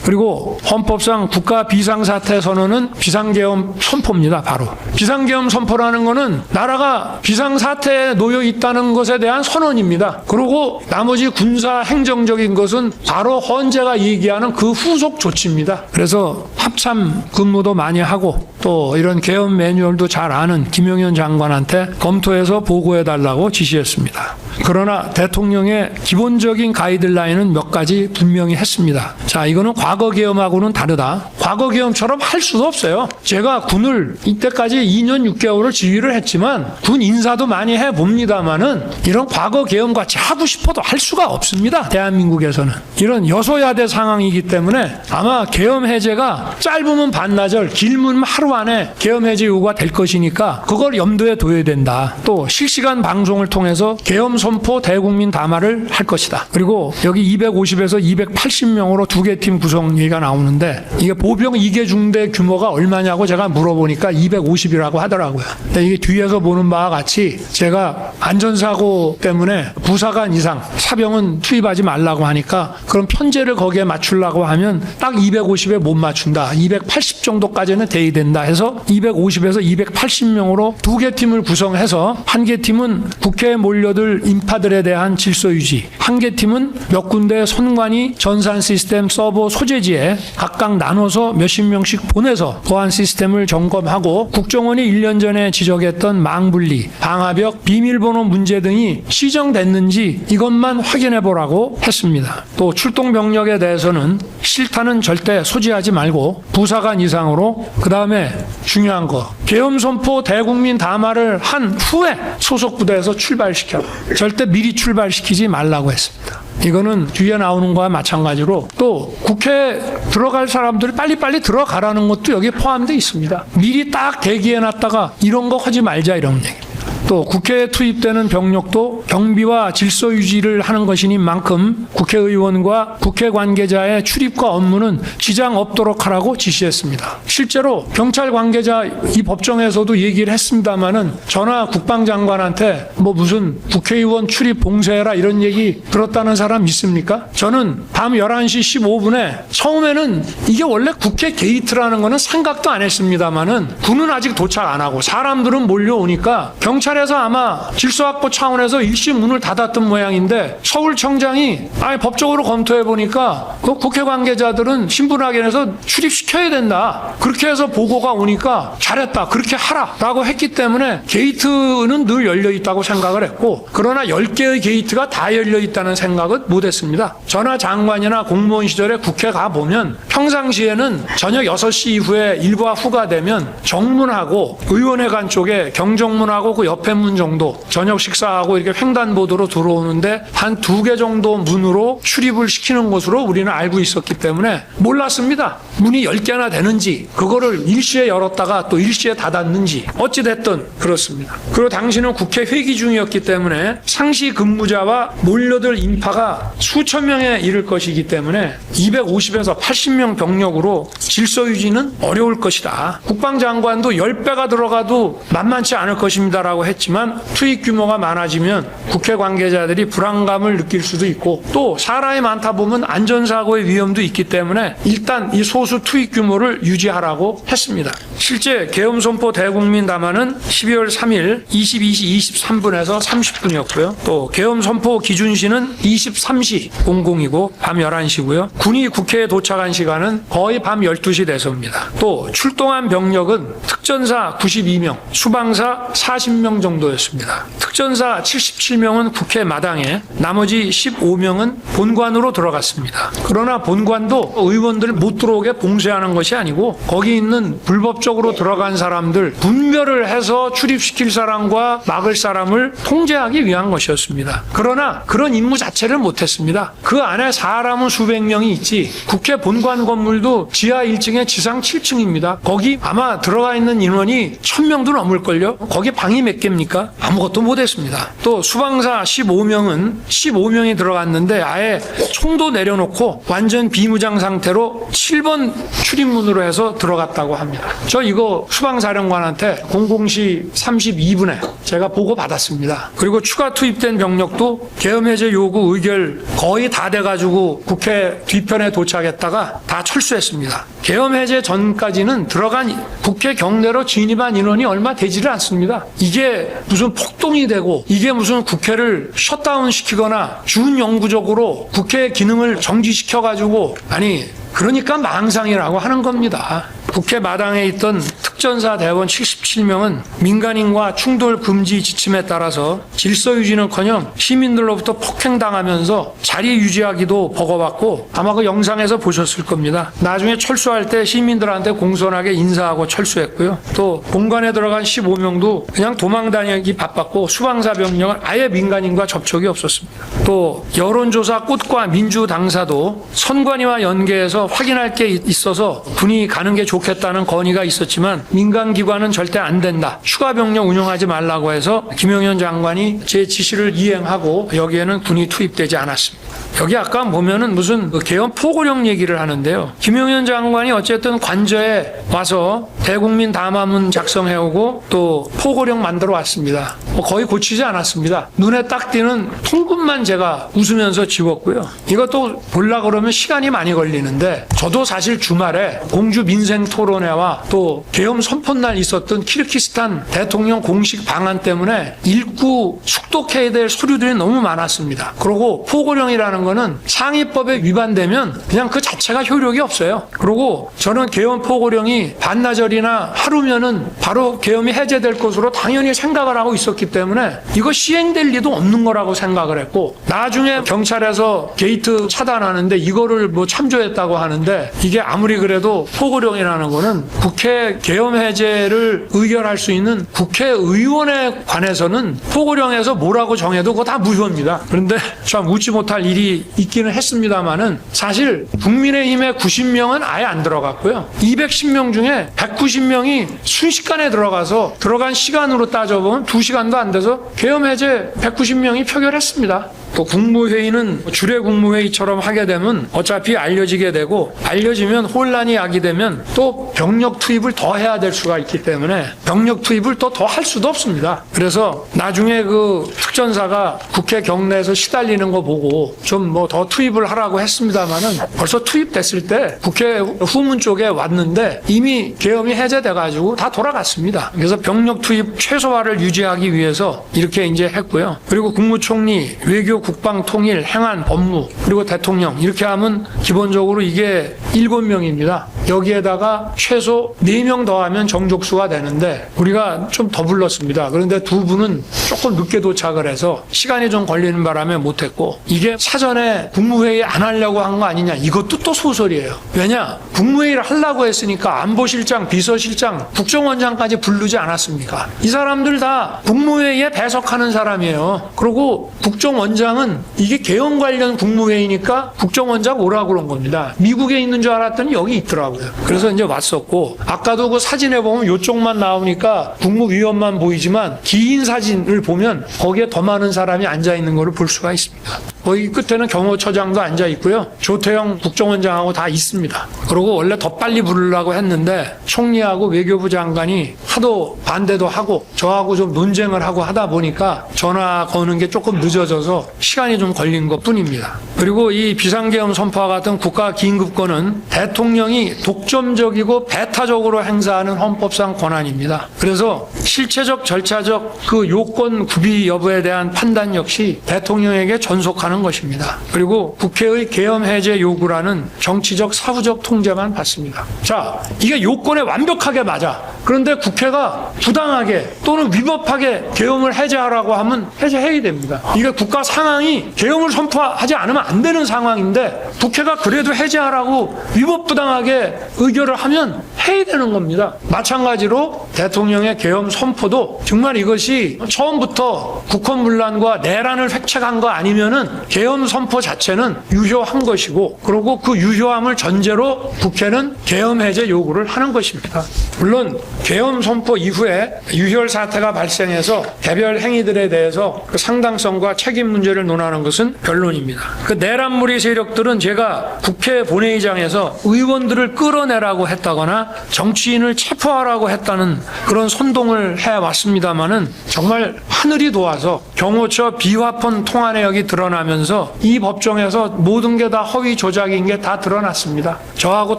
그리고 헌법상 국가 비상사태 선언은 비상계엄 선포입니다. 바로 비상계엄 선포라는 것은 나라가 비상사태에 놓여 있다는 것에 대한 선언입니다. 그리고 나머지 군사 행정적인 것은 바로 헌재가 얘기하는 그 후속 조치입니다. 그래서 합참 근무도 많이 하고 또 이런 계엄 매뉴얼도 잘 아는 김용현 장관한테 검토해서 보고해달라고 지시했습니다. 그러나 대통령의 기본적인 가이드라인은 몇 가지 분명히 했습니다. 자, 이거는 과거 계엄하고는 다르다. 과거 계엄처럼 할 수도 없어요. 제가 군을 이때까지 2년 6개월을 지휘를 했지만 군 인사도 많이 해봅니다만은 이런 과거 계엄같이 하고 싶어도 할 수가 없습니다. 대한민국에서는. 이런 여소야대 상황이기 때문에 아마 계엄 해제가 짧으면 반나절, 길면 하루 안에 계엄 해제 요구가 될 것이니까 그걸 염두에 둬야 된다. 또 실시간 방송을 통해서 계엄 선포 대국민 담화를 할 것이다. 그리고 여기 250에서 280명으로 두 개 팀 구성 얘기가 나오는데 이게 보병 2개 중대 규모가 얼마냐고 제가 물어보니까 250이라고 하더라고요. 근데 이게 뒤에서 보는 바와 같이 제가 안전사고 때문에 부사관 이상 사병은 투입하지 말라고 하니까 그럼 편제를 거기에 맞추려고 하면 딱 250에 못 맞춘다. 280 정도까지는 돼야 된다 해서 250에서 280명으로 두 개 팀을 구성해서 한 개 팀은 국회에 몰려들 인파들에 대한 질서 유지, 한 개 팀은 몇 군데 선관위 전산 시스템 서버 소재지에 각각 나눠서 몇십 명씩 보내서 보안 시스템을 점검하고 국정원이 1년 전에 지적했던 망분리, 방화벽, 비밀번호 문제 등이 시정됐는지 이것만 확인해 보라고 했습니다. 또 출동 병력에 대해서는 실탄은 절대 소지하지 말고 부사관 이상으로, 그 다음에 중요한 거 계엄 선포 대국민 담화를 한 후에 소속 부대에서 출발시켜 절대 미리 출발시키지 말라고 했습니다. 이거는 뒤에 나오는 거와 마찬가지로 또 국회에 들어갈 사람들이 빨리빨리 들어가라는 것도 여기에 포함되어 있습니다. 미리 딱 대기해놨다가 이런 거 하지 말자 이런 얘기입니다. 또 국회에 투입되는 병력도 경비와 질서 유지를 하는 것이니만큼 국회의원과 국회 관계자의 출입과 업무는 지장 없도록 하라고 지시했습니다. 실제로 경찰 관계자 이 법정에서도 얘기를 했습니다마는 전화 국방장관한테 뭐 무슨 국회의원 출입 봉쇄해라 이런 얘기 들었다는 사람 있습니까? 저는 밤 11시 15분에 처음에는 이게 원래 국회 게이트라는 거는 생각도 안 했습니다마는 군은 아직 도착 안 하고 사람들은 몰려오니까 경찰에서 아마 질서확보 차원에서 일시 문을 닫았던 모양인데 서울청장이 법적으로 검토해 보니까 그 국회 관계자들은 신분확인해서 출입시켜야 된다. 그렇게 해서 보고가 오니까 잘했다. 그렇게 하라라고 했기 때문에 게이트는 늘 열려 있다고 생각을 했고, 그러나 10개의 게이트가 다 열려 있다는 생각은 못 했습니다. 전하 장관이나 공무원 시절에 국회 가보면 평상시에는 저녁 6시 이후에 일과 후가 되면 정문하고 의원회관 쪽에 경정문하고 그 옆에 문 정도 저녁 식사하고 이렇게 횡단보도로 들어오는데 한 2개 정도 문으로 출입을 시키는 것으로 우리는 알고 있었기 때문에 몰랐습니다. 문이 10개나 되는지, 그거를 일시에 열었다가 또 일시에 닫았는지, 어찌됐든 그렇습니다. 그리고 당시는 국회 회기 중이었기 때문에 상시 근무자와 몰려들 인파가 수천 명에 이를 것이기 때문에 250에서 80명 병력으로 질서 유지는 어려울 것이다. 국방장관도 10배가 들어가도 만만치 않을 것입니다라고 했지만 투입 규모가 많아지면 국회 관계자들이 불안감을 느낄 수도 있고 또 사람이 많다 보면 안전사고의 위험도 있기 때문에 일단 이 소수 투입 규모를 유지하라고 했습니다. 실제 계엄 선포 대국민 담화는 12월 3일 22시 23분에서 30분이었고요. 또 계엄 선포 기준시는 23시 00이고 밤 11시고요. 군이 국회에 도착한 시간은 거의 밤 12시 돼서입니다. 또 출동한 병력은 특전사 92명, 수방사 40명 정도였습니다. 특전사 77명은 국회 마당에, 나머지 15명은 본관으로 들어갔습니다. 그러나 본관도 의원들 못 들어오게 봉쇄하는 것이 아니고 거기 있는 불법적으로 들어간 사람들 분별을 해서 출입시킬 사람과 막을 사람을 통제하기 위한 것이었습니다. 그러나 그런 임무 자체를 못했습니다. 그 안에 사람은 수백 명이 있지, 국회 본관 건물도 지하 1층에 지상 7층입니다. 거기 아마 들어가 있는 인원이 1000명도 넘을걸요. 거기 방이 몇 개입니까? 아무것도 못했습니다. 또 수방사 15명이 들어갔는데 아예 총도 내려놓고 완전 비무장 상태로 7번 출입문으로 해서 들어갔다고 합니다. 저 이거 수방사령관한테 00시 32분에 제가 보고 받았습니다. 그리고 추가 투입된 병력도 계엄해제 요구 의결 거의 다 돼가지고 국회 뒤편에 도착했다가 다 철수했습니다. 계엄해제 전까지는 들어간 국회 경내로 진입한 인원이 얼마 되지를 않습니다. 이게 무슨 폭동이 되고 이게 무슨 국회를 셧다운 시키거나 준영구적으로 국회의 기능을 정지시켜가지고, 아니 그러니까 망상이라고 하는 겁니다. 국회 마당에 있던 특전사 대원 77명은 민간인과 충돌 금지 지침에 따라서 질서 유지는커녕 시민들로부터 폭행당하면서 자리 유지하기도 버거웠고 아마 그 영상에서 보셨을 겁니다. 나중에 철수할 때 시민들한테 공손하게 인사하고 철수했고요. 또 본관에 들어간 15명도 그냥 도망 다니기 바빴고 수방사 병력은 아예 민간인과 접촉이 없었습니다. 또 여론조사 꽃과 민주당사도 선관위와 연계해서 확인할 게 있어서 군이 가는 게 좋겠다는 건의가 있었지만 민간기관은 절대 안 된다. 추가 병력 운영하지 말라고 해서 김용현 장관이 제 지시를 이행하고 여기에는 군이 투입되지 않았습니다. 여기 아까 보면은 무슨 계엄 포고령 얘기를 하는데요. 김용현 장관이 어쨌든 관저에 와서 대국민 담화문 작성해오고 또 포고령 만들어 왔습니다. 거의 고치지 않았습니다. 눈에 딱 띄는 통군만 제가 웃으면서 지웠고요. 이것도 보려고 그러면 시간이 많이 걸리는데 저도 사실 주말에 공주 민생 토론회와 또 계엄 선포날 있었던 키르기스탄 대통령 공식 방한 때문에 읽고 숙독해야 될 서류들이 너무 많았습니다. 그리고 포고령이라는 거는 상위법에 위반되면 그냥 그 자체가 효력이 없어요. 그리고 저는 계엄 포고령이 반나절이나 하루면은 바로 계엄이 해제될 것으로 당연히 생각을 하고 있었기 때문에 이거 시행될 리도 없는 거라고 생각을 했고 나중에 경찰에서 게이트 차단하는데 이거를 뭐 참조했다고 하는데 이게 아무리 그래도 포고령이라는 거는 국회 계엄 해제를 의결할 수 있는 국회의원에 관해서는 포고령에서 뭐라고 정해도 그거 다 무효입니다. 그런데 참 웃지 못할 일이 있기는 했습니다만은 사실 국민의힘의 90명은 아예 안 들어갔고요. 210명 중에 190명이 순식간에 들어간 시간으로 따져보면 2시간도 안 돼서 계엄 해제 190명이 표결했습니다. 또 국무회의는 주례 국무회의처럼 하게 되면 어차피 알려지게 되고 알려지면 혼란이 야기되면 또 병력 투입을 더 해야 될 수가 있기 때문에 병력 투입을 또 더 할 수도 없습니다. 그래서 나중에 그 특전사가 국회 경내에서 시달리는 거 보고 좀 뭐 더 투입을 하라고 했습니다마는 벌써 투입됐을 때 국회 후문 쪽에 왔는데 이미 계엄이 해제돼가지고 다 돌아갔습니다. 그래서 병력 투입 최소화를 유지하기 위해서 이렇게 이제 했고요. 그리고 국무총리, 외교 국방 통일, 행안, 법무, 그리고 대통령 이렇게 하면 기본적으로 이게 7명입니다. 여기에다가 최소 4명 더하면 정족수가 되는데 우리가 좀 더 불렀습니다. 그런데 2분은 조금 늦게 도착을 해서 시간이 좀 걸리는 바람에 못했고 이게 사전에 국무회의 안 하려고 한 거 아니냐 이것도 또 소설이에요. 왜냐? 국무회의를 하려고 했으니까 안보실장, 비서실장, 국정원장까지 부르지 않았습니까? 이 사람들 다 국무회의에 배석하는 사람이에요. 그리고 국정원장은 이게 계엄 관련 국무회의니까 국정원장 오라고 그런 겁니다. 미국에 있는 줄 알았더니 여기 있더라고요. 그래서 이제 왔었고 아까도 그 사진에 보면 이쪽만 나오니까 국무위원만 보이지만 긴 사진을 보면 거기에 더 많은 사람이 앉아 있는 것을 볼 수가 있습니다. 거기 끝에는 경호처장도 앉아 있고요. 조태영 국정원장하고 다 있습니다. 그리고 원래 더 빨리 부르려고 했는데 총리하고 외교부 장관이 하도 반대도 하고 저하고 좀 논쟁을 하고 하다 보니까 전화 거는 게 조금 늦어져서 시간이 좀 걸린 것 뿐입니다. 그리고 이 비상계엄 선포와 같은 국가 긴급권은 대통령이 독점적이고 배타적으로 행사하는 헌법상 권한입니다. 그래서 실체적 절차적 그 요건 구비 여부에 대한 판단 역시 대통령에게 전속하는 것입니다. 그리고 국회의 계엄 해제 요구라는 정치적 사후적 통제만 받습니다. 자, 이게 요건에 완벽하게 맞아. 그런데 국회가 부당하게 또는 위법하게 계엄을 해제하라고 하면 해제해야 됩니다. 이게 국가 상황이 계엄을 선포하지 않으면 안 되는 상황인데 국회가 그래도 해제하라고 위법부당하게 의결을 하면 해야 되는 겁니다. 마찬가지로 대통령의 계엄 선포도 정말 이것이 처음부터 국헌문란과 내란을 획책한 거 아니면은 계엄 선포 자체는 유효한 것이고 그리고 그 유효함을 전제로 국회는 계엄 해제 요구를 하는 것입니다. 물론 계엄 선포 이후에 유혈 사태가 발생해서 개별 행위들에 대해서 그 상당성과 책임 문제를 논하는 것은 변론입니다. 그 내란무리 세력들은 제가 국회 본회의장에서 의원들을 끌어내라고 했다거나 정치인을 체포하라고 했다는 그런 선동을 해왔습니다마는 정말 하늘이 도와서 경호처 비화폰 통화 내역이 드러나면서 이 법정에서 모든 게 다 허위 조작인 게 다 드러났습니다. 저하고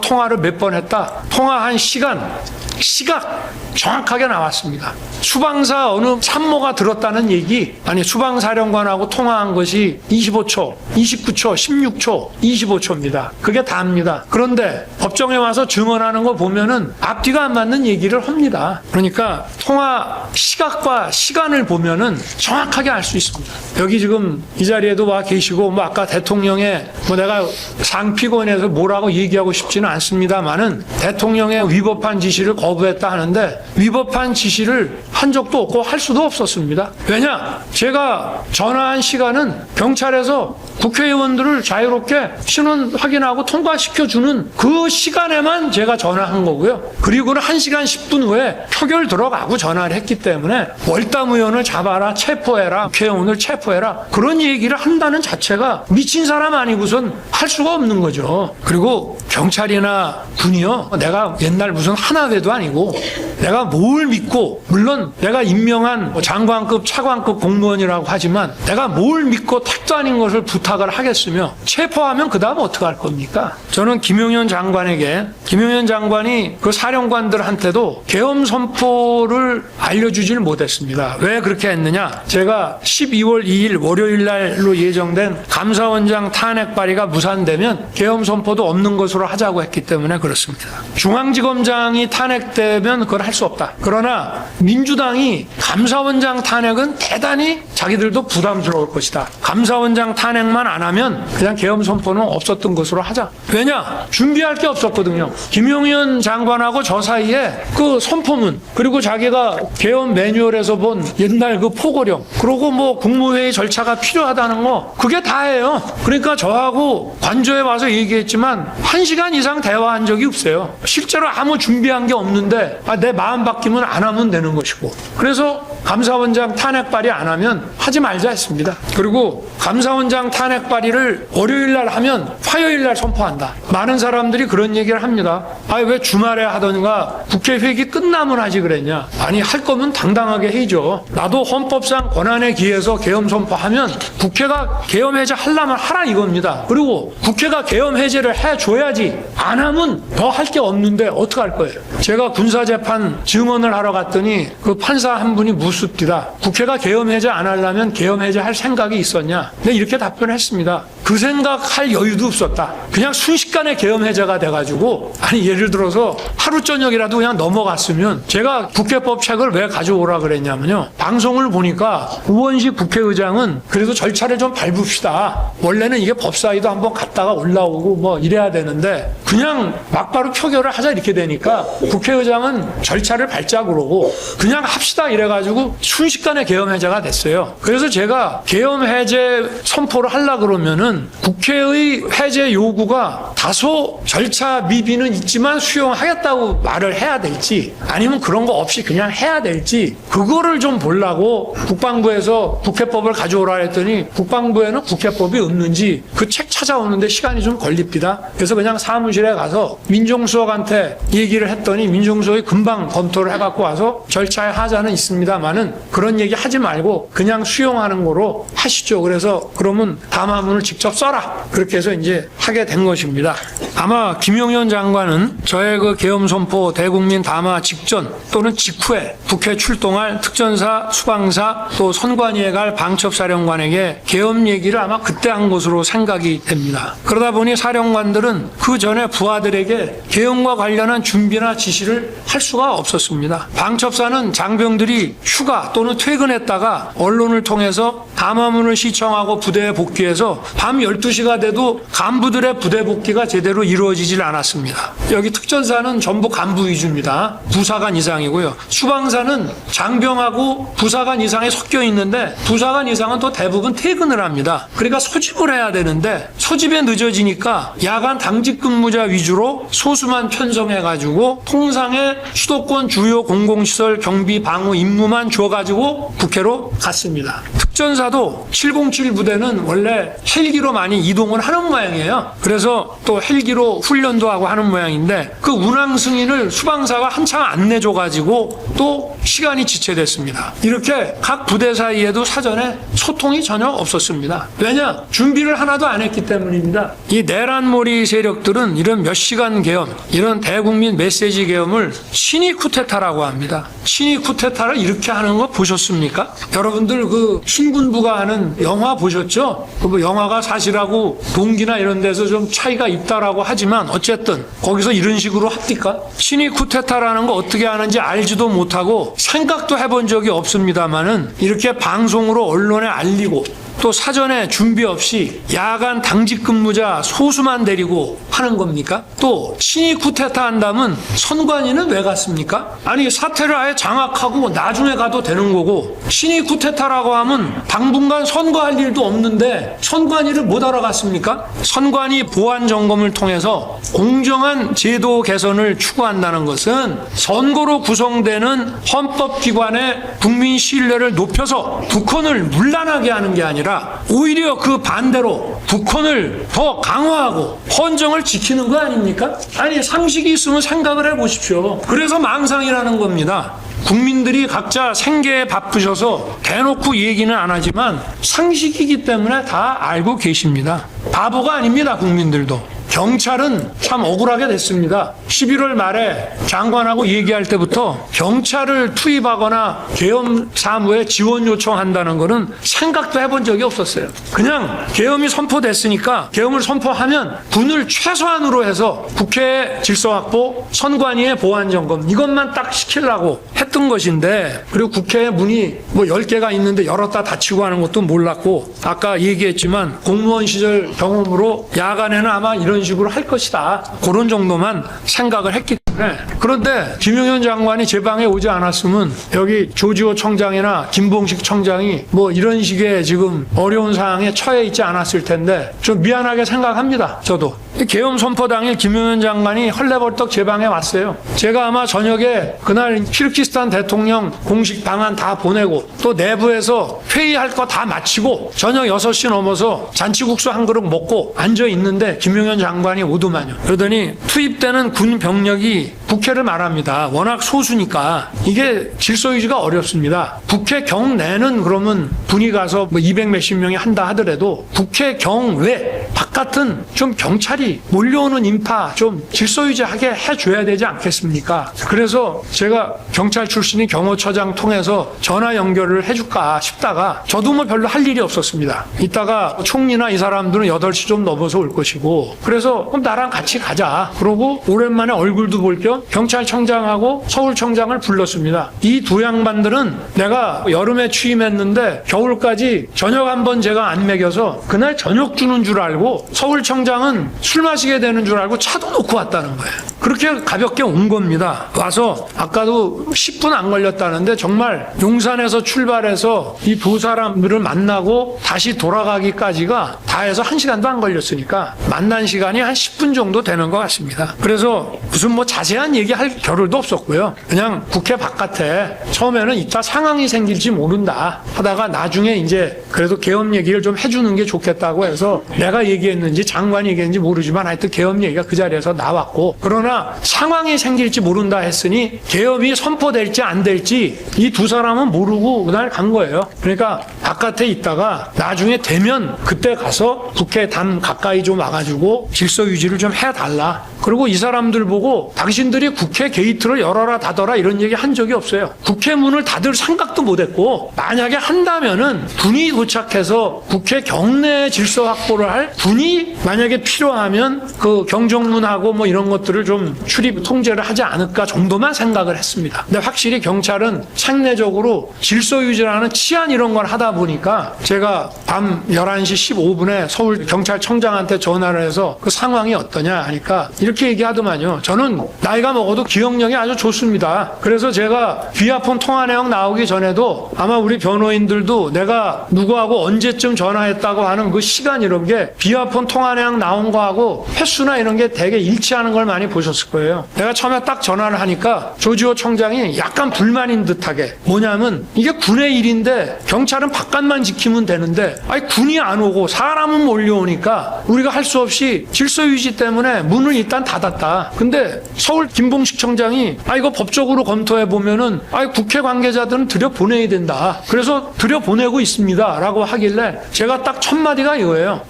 통화를 몇 번 했다. 통화한 시간 시각 정확하게 나왔습니다. 수방사 어느 참모가 들었다는 얘기, 아니 수방사령관하고 통화한 것이 25초, 29초, 16초, 25초입니다. 그게 다입니다. 그런데 법정에 와서 증언하는 거 보면은 앞뒤가 안 맞는 얘기를 합니다. 그러니까 통화 시각과 시간을 보면은 정확하게 알 수 있습니다. 여기 지금 이 자리에도 와 계시고 뭐 아까 대통령의 뭐 내가 상피곤에서 뭐라고 얘기하고 싶지는 않습니다만은 대통령의 위법한 지시를 거부했다 하는데 위법한 지시를 한 적도 없고 할 수도 없었습니다. 왜냐? 제가 전화한 시간은 경찰에서 국회의원들을 자유롭게 신원 확인하고 통과시켜주는 그 시간에만 제가 전화한 거고요. 그리고는 1시간 10분 후에 표결 들어가고 전화를 했기 때문에 월담 의원을 잡아라, 체포해라, 국회의원을 체포해라 그런 얘기를 한다는 자체가 미친 사람 아니고선 할 수가 없는 거죠. 그리고 경찰이나 군이요, 내가 옛날 무슨 하나회도 아니고 내가 뭘 믿고, 물론 내가 임명한 장관급, 차관급 공무원이라고 하지만 내가 뭘 믿고 택도 아닌 것을 부탁을 하겠으며 체포하면 그 다음 어떻게 할 겁니까? 저는 김용현 장관에게, 김용현 장관이 그 사령관들한테도 계엄 선포를 알려주질 못했습니다. 왜 그렇게 했느냐? 제가 12월 2일 월요일 날로 예정된 감사원장 탄핵 발의가 무산되면 계엄 선포도 없는 것으로 하자고 했기 때문에 그렇습니다. 중앙지검장이 탄핵되면 그걸 할 수 없다. 그러나 민주당이 감사원장 탄핵은 대단히 자기들도 부담스러울 것이다. 감사원장 탄핵만 안 하면 그냥 계엄 선포는 없었던 것으로 하자. 왜냐? 준비할 게 없었거든요. 김용현 장관하고 저 사이에 그 선포문, 그리고 자기가 계엄 매뉴얼에서 본 옛날 그 포고령, 그리고 뭐 국무회의 절차가 필요하다는 거, 그게 다예요. 그러니까 저하고 관저에 와서 얘기했지만 1시간 이상 대화한 적이 없어요. 실제로 아무 준비한 게 없는데 내 마음 바뀌면 안 하면 되는 것이고, 그래서 감사원장 탄핵 발의 안 하면 하지 말자 했습니다. 그리고 감사원장 탄핵 발의를 월요일 날 하면 화요일 날 선포한다. 많은 사람들이 그런 얘기를 합니다. 아니 왜 주말에 하던가 국회 회기 끝나면 하지 그랬냐. 아니 할 거면 당당하게 해야죠. 나도 헌법상 권한에 기해서 계엄 선포하면 국회가 계엄 해제 하려면 하라 이겁니다. 그리고 국회가 계엄 해제를 해줘야지. 안 하면 더 할 게 없는데 어떻게 할 거예요? 제가 군사재판 증언을 하러 갔더니 그 판사 한 분이 묻습니다. 국회가 계엄 해제 안 하려면 계엄 해제 할 생각이 있었냐? 네, 이렇게 답변했습니다. 그 생각할 여유도 없었다. 그냥 순식간에 계엄 해제가 돼가지고, 아니 예를 들어서 하루 저녁이라도 그냥 넘어갔으면, 제가 국회법 책을 왜 가져오라 그랬냐면요, 방송을 보니까 우원식 국회의장은 그래도 절차를 좀 밟읍시다. 원래는 이게 법사위도 한번 갔다가 올라오고 뭐 이래야 되는데 그냥 막바로 표결을 하자 이렇게 되니까 국회의장은 절차를 밟자 그러고 그냥 합시다 이래가지고 순식간에 계엄 해제가 됐어요. 그래서 제가 계엄 해제 선포를 하려고 그러면은 국회의 해제 요구가 다소 절차 미비는 있지만 수용하겠다고 말을 해야 될지, 아니면 그런 거 없이 그냥 해야 될지, 그거를 좀 보려고 국방부에서 국회법을 가져오라 했더니 국방부에는 국회법이 없는지 그 책 찾아오는데 시간이 좀 걸립니다. 그래서 그냥 사무실에 가서 민정수석한테 얘기를 했더니 민정수석이 금방 검토를 해갖고 와서 절차에 하자는 있습니다만은 그런 얘기 하지 말고 그냥 수용하는 거로 하시죠. 그래서 그러면 담화문을 직접 써라. 그렇게 해서 이제 하게 된 것입니다. 아마 김용현 장관은 저의 그 계엄 선포 대국민 담화 직전 또는 직후에 국회 출동할 특전사, 수방사 또 선관위에 갈 방첩사령관에게 계엄 얘기를 아마 그때 한 것으로 생각이 됩니다. 그러다 보니 사령관들은 그 전에 부하들에게 계엄과 관련한 준비나 지시를 할 수가 없었습니다. 방첩사는 장병들이 휴가 또는 퇴근했다가 언론을 통해서 담화문을 시청하고 부대에 복귀해서 밤 12시가 돼도 간부들의 부대 복귀가 제대로 이루어지질 않았습니다. 여기 특전사는 전부 간부 위주입니다. 부사관 이상이고요. 수방사는 장병하고 부사관 이상이 섞여 있는데 부사관 이상은 또 대부분 퇴근을 합니다. 그러니까 소집을 해야 되는데 소집에 늦어지니까 야간 당직 근무자 위주로 소수만 편성해가지고 통상의 수도권 주요 공공시설 경비 방어 임무만 줘가지고 국회로 갔습니다. 특전사도 707 부대는 원래 헬기로 많이 이동을 하는 모양이에요. 그래서 또 헬기로 훈련도 하고 하는 모양인데 그 운항 승인을 수방사가 한참 안 내줘가지고 또 시간이 지체됐습니다. 이렇게 각 부대 사이에도 사전에 소통이 전혀 없었습니다. 왜냐? 준비를 하나도 안 했기 때문입니다. 이 내란몰이 세력들은 이런 몇 시간 계엄, 이런 대국민 메시지 계엄을 친위 쿠데타라고 합니다. 친위 쿠데타를 이렇게 하는 거 보셨습니까? 여러분들 그 신군부가 하는 영화 보셨죠? 그 영화가 사실하고 동기나 이런 데서 좀 차이가 있다라고 하지만 어쨌든 거기서 이런 식으로 합니까? 친위 쿠데타라는 거 어떻게 하는지 알지도 못하고 생각도 해본 적이 없습니다만은 이렇게 방송으로 언론에 알리고 또 사전에 준비 없이 야간 당직 근무자 소수만 데리고 하는 겁니까? 또 친위 쿠데타 한다면 선관위는 왜 갔습니까? 아니 사태를 아예 장악하고 나중에 가도 되는 거고 친위 쿠데타라고 하면 당분간 선거할 일도 없는데 선관위를 못 알아갔습니까? 선관위 보안 점검을 통해서 공정한 제도 개선을 추구한다는 것은 선거로 구성되는 헌법기관의 국민 신뢰를 높여서 북한을 문란하게 하는 게 아니라 오히려 그 반대로 북한을 더 강화하고 헌정을 지키는 거 아닙니까? 아니 상식이 있으면 생각을 해보십시오. 그래서 망상이라는 겁니다. 국민들이 각자 생계에 바쁘셔서 대놓고 얘기는 안 하지만 상식이기 때문에 다 알고 계십니다. 바보가 아닙니다, 국민들도. 경찰은 참 억울하게 됐습니다. 11월 말에 장관하고 얘기할 때부터 경찰을 투입하거나 계엄 사무에 지원 요청한다는 거는 생각도 해본 적이 없었어요. 그냥 계엄이 선포됐으니까 계엄을 선포하면 군을 최소한으로 해서 국회 질서 확보, 선관위의 보안 점검 이것만 딱 시키려고 했던 것인데 그리고 국회 문이 뭐 10개가 있는데 열었다 닫히고 하는 것도 몰랐고 아까 얘기했지만 공무원 시절 경험으로 야간에는 아마 이런 식으로 할 것이다. 그런 정도만 생각을 했기 때문에 그런데 김용현 장관이 제 방에 오지 않았으면 여기 조지호 청장이나 김봉식 청장이 뭐 이런 식의 지금 어려운 상황에 처해 있지 않았을 텐데 좀 미안하게 생각합니다. 저도. 계엄 선포 당일 김용현 장관이 헐레벌떡 제 방에 왔어요. 제가 아마 저녁에 그날 키르기스탄 대통령 공식 방안 다 보내고 또 내부에서 회의할 거 다 마치고 저녁 6시 넘어서 잔치국수 한 그릇 먹고 앉아 있는데 김용현 장관이 오더만요. 그러더니 투입되는 군 병력이 국회를 말합니다. 워낙 소수니까 이게 질서 유지가 어렵습니다. 국회 경내는 그러면 군이 가서 뭐 200 몇십 명이 한다 하더라도 국회 경외 바깥은 좀 경찰이 몰려오는 인파 좀 질서 유지하게 해줘야 되지 않겠습니까? 그래서 제가 경찰 출신이 경호처장 통해서 전화 연결을 해줄까 싶다가 저도 뭐 별로 할 일이 없었습니다. 이따가 총리나 이 사람들은 8시 좀 넘어서 올 것이고 그래서 그럼 나랑 같이 가자. 그러고 오랜만에 얼굴도 볼 겸 경찰청장하고 서울청장을 불렀습니다. 이 두 양반들은 내가 여름에 취임했는데 겨울까지 저녁 한번 제가 안 먹여서 그날 저녁 주는 줄 알고 서울청장은 술 마시게 되는 줄 알고 차도 놓고 왔다는 거예요. 그렇게 가볍게 온 겁니다. 와서 아까도 10분 안 걸렸다는데 정말 용산에서 출발해서 이 두 사람들을 만나고 다시 돌아가기까지가 다 해서 1시간도 안 걸렸으니까 만난 시간이 한 10분 정도 되는 것 같습니다. 그래서 무슨 뭐 자세한 얘기할 겨를도 없었고요. 그냥 국회 바깥에 처음에는 이따 상황이 생길지 모른다 하다가 나중에 이제 그래도 계엄 얘기를 좀 해주는 게 좋겠다고 해서 내가 얘기했는지 장관이 얘기했는지 모르지만 하여튼 계엄 얘기가 그 자리에서 나왔고 그러나 상황이 생길지 모른다 했으니 계엄이 선포될지 안 될지 이 두 사람은 모르고 그날 간 거예요. 그러니까 바깥에 있다가 나중에 되면 그때 가서 국회 담 가까이 좀 와가지고 질서 유지를 좀 해달라. 그리고 이 사람들 보고 당신들이 국회 게이트를 열어라 닫아라 이런 얘기 한 적이 없어요. 국회 문을 닫을 생각도 못했고 만약에 한다면은 군이 도착해서 국회 경내 질서 확보를 할 군이 만약에 필요하면 그 경정문하고 뭐 이런 것들을 좀 출입 통제를 하지 않을까 정도만 생각을 했습니다. 근데 확실히 경찰은 상례적으로 질서 유지라는 치안 이런 걸 하다 보니까 제가 밤 11시 15분에 서울 경찰청장한테 전화를 해서 그 상황이 어떠냐 하니까 이렇게 그렇게 얘기하더만요. 저는 나이가 먹어도 기억력이 아주 좋습니다. 그래서 제가 비아폰 통화 내용 나오기 전에도 아마 우리 변호인들도 내가 누구하고 언제쯤 전화했다고 하는 그 시간 이런 게 비아폰 통화 내용 나온 거하고 횟수나 이런 게 되게 일치하는 걸 많이 보셨을 거예요. 내가 처음에 딱 전화를 하니까 조지호 청장이 약간 불만인 듯하게, 뭐냐면 이게 군의 일인데 경찰은 바깥만 지키면 되는데 아니 군이 안 오고 사람은 몰려오니까 우리가 할 수 없이 질서 유지 때문에 문을 일단 닫았다. 근데 서울 김봉식 청장이 이거 법적으로 검토해 보면은 국회 관계자들은 들여보내야 된다. 그래서 들여보내고 있습니다. 라고 하길래 제가 딱 첫 마디가 이거예요.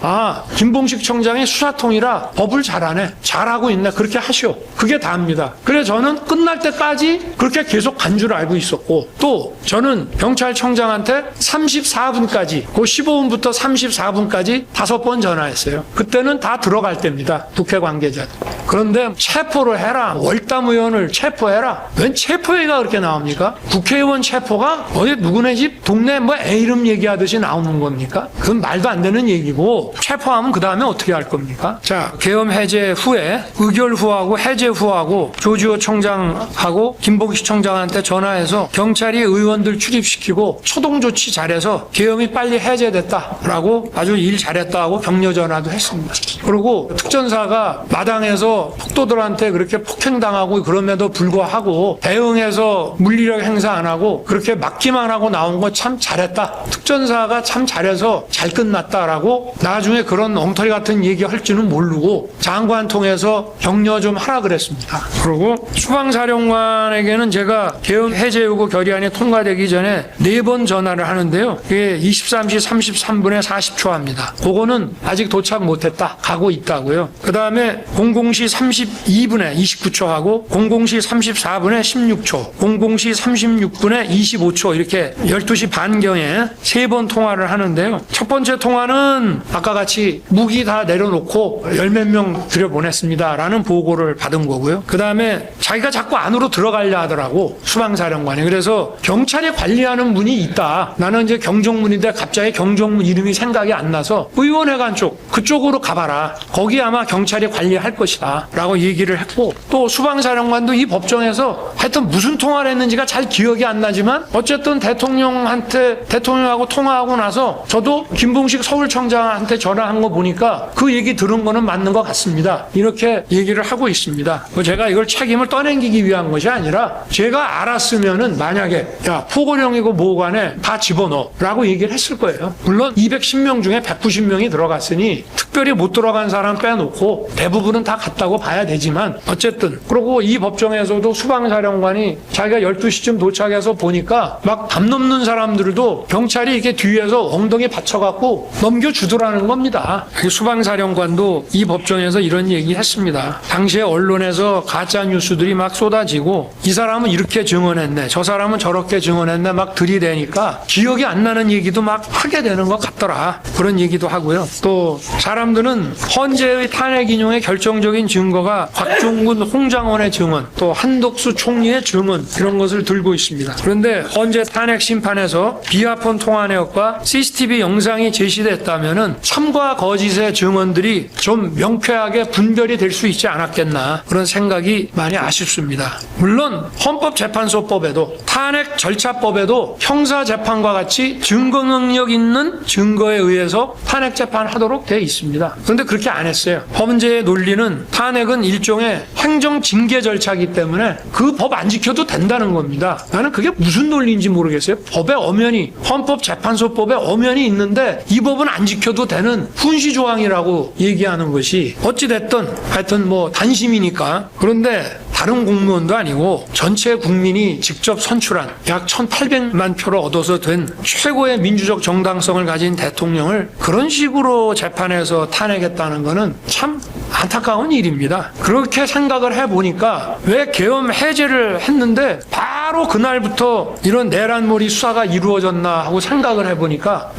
김봉식 청장이 수사통이라 법을 잘하네. 잘하고 있네. 그렇게 하시오. 그게 다입니다. 그래 저는 끝날 때까지 그렇게 계속 간 줄 알고 있었고, 또 저는 경찰청장한테 34분까지 그 15분부터 34분까지 5번 전화했어요. 그때는 다 들어갈 때입니다. 국회 관계자들. 그런데 체포를 해라. 월담 의원을 체포해라. 웬 체포회가 그렇게 나옵니까? 국회의원 체포가 어디 누구네 집 동네 애 이름 얘기하듯이 나오는 겁니까? 그건 말도 안 되는 얘기고, 체포하면 그 다음에 어떻게 할 겁니까? 자, 계엄 해제 후에 의결 후하고 해제 후하고 조지호 청장하고 김봉식 청장한테 전화해서 경찰이 의원들 출입시키고 초동 조치 잘해서 계엄이 빨리 해제됐다라고 아주 일 잘했다고 격려 전화도 했습니다. 그리고 특전사가 마당에서 폭도들한테 그렇게 폭행당하고 그럼에도 불구하고 대응해서 물리력 행사 안 하고 그렇게 막기만 하고 나온 거 참 잘했다. 특전사가 참 잘해서 잘 끝났다라고 나중에 그런 엉터리 같은 얘기 할 줄은 모르고 장관 통해서 격려 좀 하라 그랬습니다. 그리고 수방사령관에게는 제가 계엄 해제 요구 결의안이 통과되기 전에 4번 전화를 하는데요. 그게 23시 33분에 40초 합니다. 그거는 아직 도착 못했다. 가고 있다고요. 그 다음에 00시 32분에 29초 하고 00시 34분에 16초, 00시 36분에 25초 이렇게 12시 반경에 3번 통화를 하는데요. 첫 번째 통화는 아까 같이 무기 다 내려놓고 10몇 명 들여보냈습니다. 라는 보고를 받은 거고요. 그 다음에 자기가 자꾸 안으로 들어가려 하더라고. 수방사령관이. 그래서 경찰이 관리하는 문이 있다. 나는 이제 경정문인데 갑자기 경정문 이름이 생각이 안 나서 의원회관 쪽 그쪽으로 가봐라. 거기 아마 경찰이 관리할 것이다. 라고 얘기를 했고, 또 수방사령관도 이 법정에서 하여튼 무슨 통화를 했는지가 잘 기억이 안 나지만 어쨌든 대통령하고 통화하고 나서 저도 김봉식 서울청장한테 전화한 거 보니까 그 얘기 들은 거는 맞는 것 같습니다. 이렇게 얘기를 하고 있습니다. 제가 이걸 책임을 떠넘기기 위한 것이 아니라 제가 알았으면은 만약에 포고령이고 뭐간에 다 집어넣어 라고 얘기를 했을 거예요. 물론 210명 중에 190명이 들어갔으니 특별히 못 들어간 사람 빼놓고 대부분은 다 갔다고 봐야 되지만 어쨌든, 그리고 이 법정에서도 수방사령관이 자기가 12시쯤 도착해서 보니까 막 담 넘는 사람들도 경찰이 이렇게 뒤에서 엉덩이 받쳐갖고 넘겨주더라는 겁니다. 수방사령관도 이 법정에서 이런 얘기 했습니다. 당시에 언론에서 가짜 뉴스들이 막 쏟아지고 이 사람은 이렇게 증언했네, 저 사람은 저렇게 증언했네 막 들이대니까 기억이 안 나는 얘기도 막 하게 되는 것 같더라. 그런 얘기도 하고요. 또 사람들은 헌재의 탄핵 인용의 결정적인 증거가 곽종근, 홍장원의 증언, 또 한덕수 총리의 증언, 이런 것을 들고 있습니다. 그런데 헌재 탄핵 심판에서 비아폰 통화 내역과 CCTV 영상이 제시됐다면은 참과 거짓의 증언들이 좀 명쾌하게 분별이 될 수 있지 않았겠나, 그런 생각이 많이 아쉽습니다. 물론 헌법재판소법에도 탄핵 절차법에도 형사재판과 같이 증거 능력 있는 증거에 의해서 탄핵 재판하도록 되어 있습니다. 그런데 그렇게 안 했어요. 헌재의 논리는 탄핵은 일종의 행정 징계 절차이기 때문에 그 법 안 지켜도 된다는 겁니다. 나는 그게 무슨 논리인지 모르겠어요. 법에 엄연히, 헌법재판소법에 엄연히 있는데 이 법은 안 지켜도 되는 훈시조항이라고 얘기하는 것이 어찌됐든 하여튼 단심이니까. 그런데 다른 공무원도 아니고 전체 국민이 직접 선출한 약 1,800만 표를 얻어서 된 최고의 민주적 정당성을 가진 대통령을 그런 식으로 재판해서 탄핵했다는 것은 참 안타까운 일입니다. 그렇게 생각을 해보니까 왜 계엄 해제를 했는데 바로 그날부터 이런 내란몰이 수사가 이루어졌나 하고 생각을 해보니까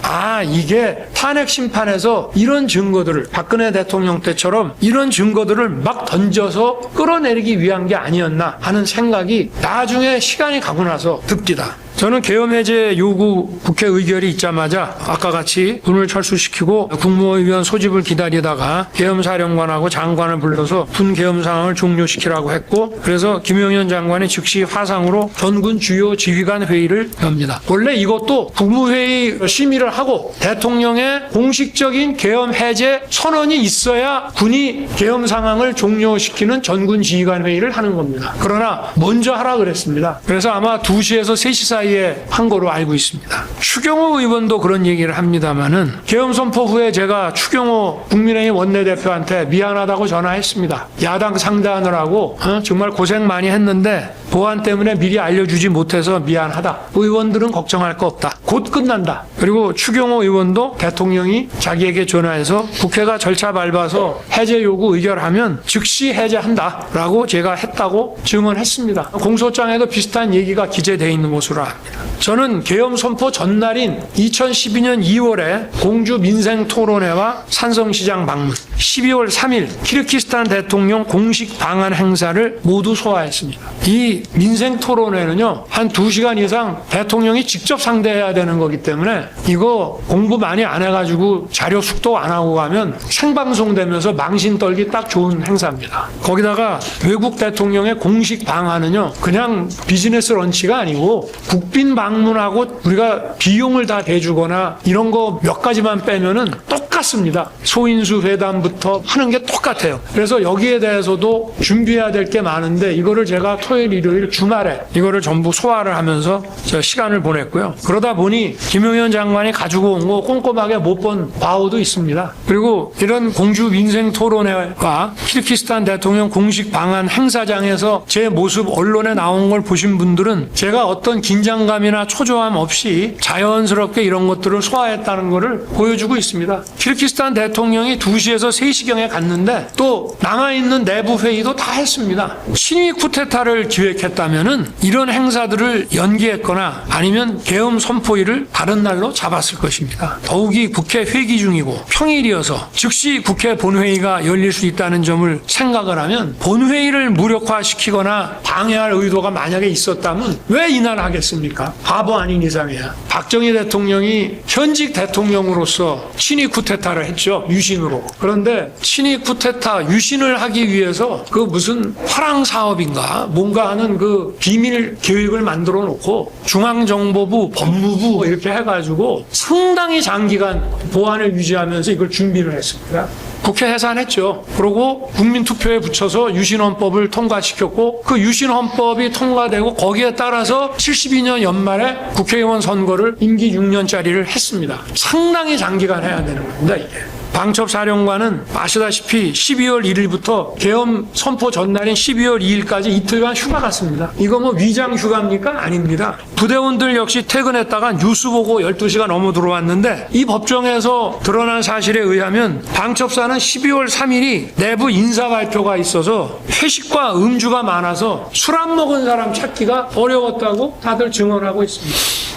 이게 탄핵 심판에서 이런 증거들을, 박근혜 대통령 때처럼 이런 증거들을 막 던져서 끌어내리기 위한 게 아니었나 하는 생각이 나중에 시간이 가고 나서 듭니다. 저는 계엄 해제 요구 국회 의결이 있자마자 아까 같이 군을 철수시키고 국무위원 소집을 기다리다가 계엄사령관하고 장관을 불러서 분계엄 상황을 종료시키라고 했고, 그래서 김용현 장관이 즉시 화상으로 전군 주요 지휘관 회의를 엽니다. 원래 이것도 국무회의 심의를 하고 대통령의 공식적인 계엄 해제 선언이 있어야 군이 계엄 상황을 종료시키는 전군 지휘관 회의를 하는 겁니다. 그러나 먼저 하라 그랬습니다. 그래서 아마 2시에서 3시 사이에 한 거로 알고 있습니다. 추경호 의원도 그런 얘기를 합니다만은 계엄 선포 후에 제가 추경호 국민의힘 원내대표한테 미안하다고 전화했습니다. 야당 상대하느라고 정말 고생 많이 했는데 보안 때문에 미리 알려주지 못해서 미안하다. 의원들은 걱정할 거 없다. 곧 끝난다. 그리고 추경호 의원도 대통령이 자기에게 전화해서 국회가 절차 밟아서 해제 요구 의결하면 즉시 해제한다라고 제가 했다고 증언했습니다. 공소장에도 비슷한 얘기가 기재되어 있는 것으로 압니다. 저는 계엄 선포 전날인 2012년 2월에 공주 민생토론회와 산성시장 방문, 12월 3일 키르기스탄 대통령 공식 방한 행사를 모두 소화했습니다. 이 민생토론회는요, 한 2시간 이상 대통령이 직접 상대해야 되는 거기 때문에 이거 공부 많이 안 해가지고 자료 숙도 안 하고 가면 생방송되면서 망신 떨기 딱 좋은 행사입니다. 거기다가 외국 대통령의 공식 방한은요, 그냥 비즈니스 런치가 아니고 국빈 방문하고 우리가 비용을 다 대주거나 이런 거 몇 가지만 빼면은 똑같습니다. 소인수 회담부터 하는 게 똑같아요. 그래서 여기에 대해서도 준비해야 될 게 많은데 이거를 제가 토요일, 일요일 주말에 이거를 전부 소화를 하면서 시간을 보냈고요. 그러다 보니 김용현 장관이 가지고 온 거 꼼꼼하게 못 본 바오도 있습니다. 그리고 이런 공주 민생 토론회와 키르기스탄 대통령 공식 방한 행사장에서 제 모습 언론에 나온 걸 보신 분들은 제가 어떤 긴장감이나 초조함 없이 자연스럽게 이런 것들을 소화했다는 것을 보여주고 있습니다. 키르기스탄 대통령이 2시에서 3시경에 갔는데 또 남아있는 내부 회의도 다 했습니다. 친위 쿠데타를 기획했다면은 이런 행사들을 연기했거나 아니면 계엄 선포일을 다른 날로 잡았을 것입니다. 더욱이 국회 회기 중이고 평일이어서 즉시 국회 본회의가 열릴 수 있다는 점을 생각을 하면 본회의를 무력화시키거나 방해할 의도가 만약에 있었다면 왜 이날 하겠습니까? 바보 아닌 이상이야. 박정희 대통령이 현직 대통령으로서 친위 쿠데타를 했죠. 유신으로. 그런데 친위 쿠데타 유신을 하기 위해서 그 무슨 화랑 사업인가 뭔가 하는 그 비밀 계획을 만들어 놓고 중앙정보부, 법무부 이렇게 해가지고 상당히 장기간 보안을 유지하면서 이걸 준비를 했습니다. 국회 해산했죠. 그리고 국민투표에 붙여서 유신헌법을 통과시켰고 그 유신헌법이 통과되고 거기에 따라서 72년 연말에 국회의원 선거를 임기 6년짜리를 했습니다. 상당히 장기간 해야 되는 겁니다, 이게. 방첩사령관은 아시다시피 12월 1일부터 계엄 선포 전날인 12월 2일까지 이틀간 휴가 갔습니다. 이거 뭐 위장 휴가입니까? 아닙니다. 부대원들 역시 퇴근했다가 뉴스 보고 12시가 넘어 들어왔는데 이 법정에서 드러난 사실에 의하면 방첩사는 12월 3일이 내부 인사 발표가 있어서 회식과 음주가 많아서 술 안 먹은 사람 찾기가 어려웠다고 다들 증언하고 있습니다.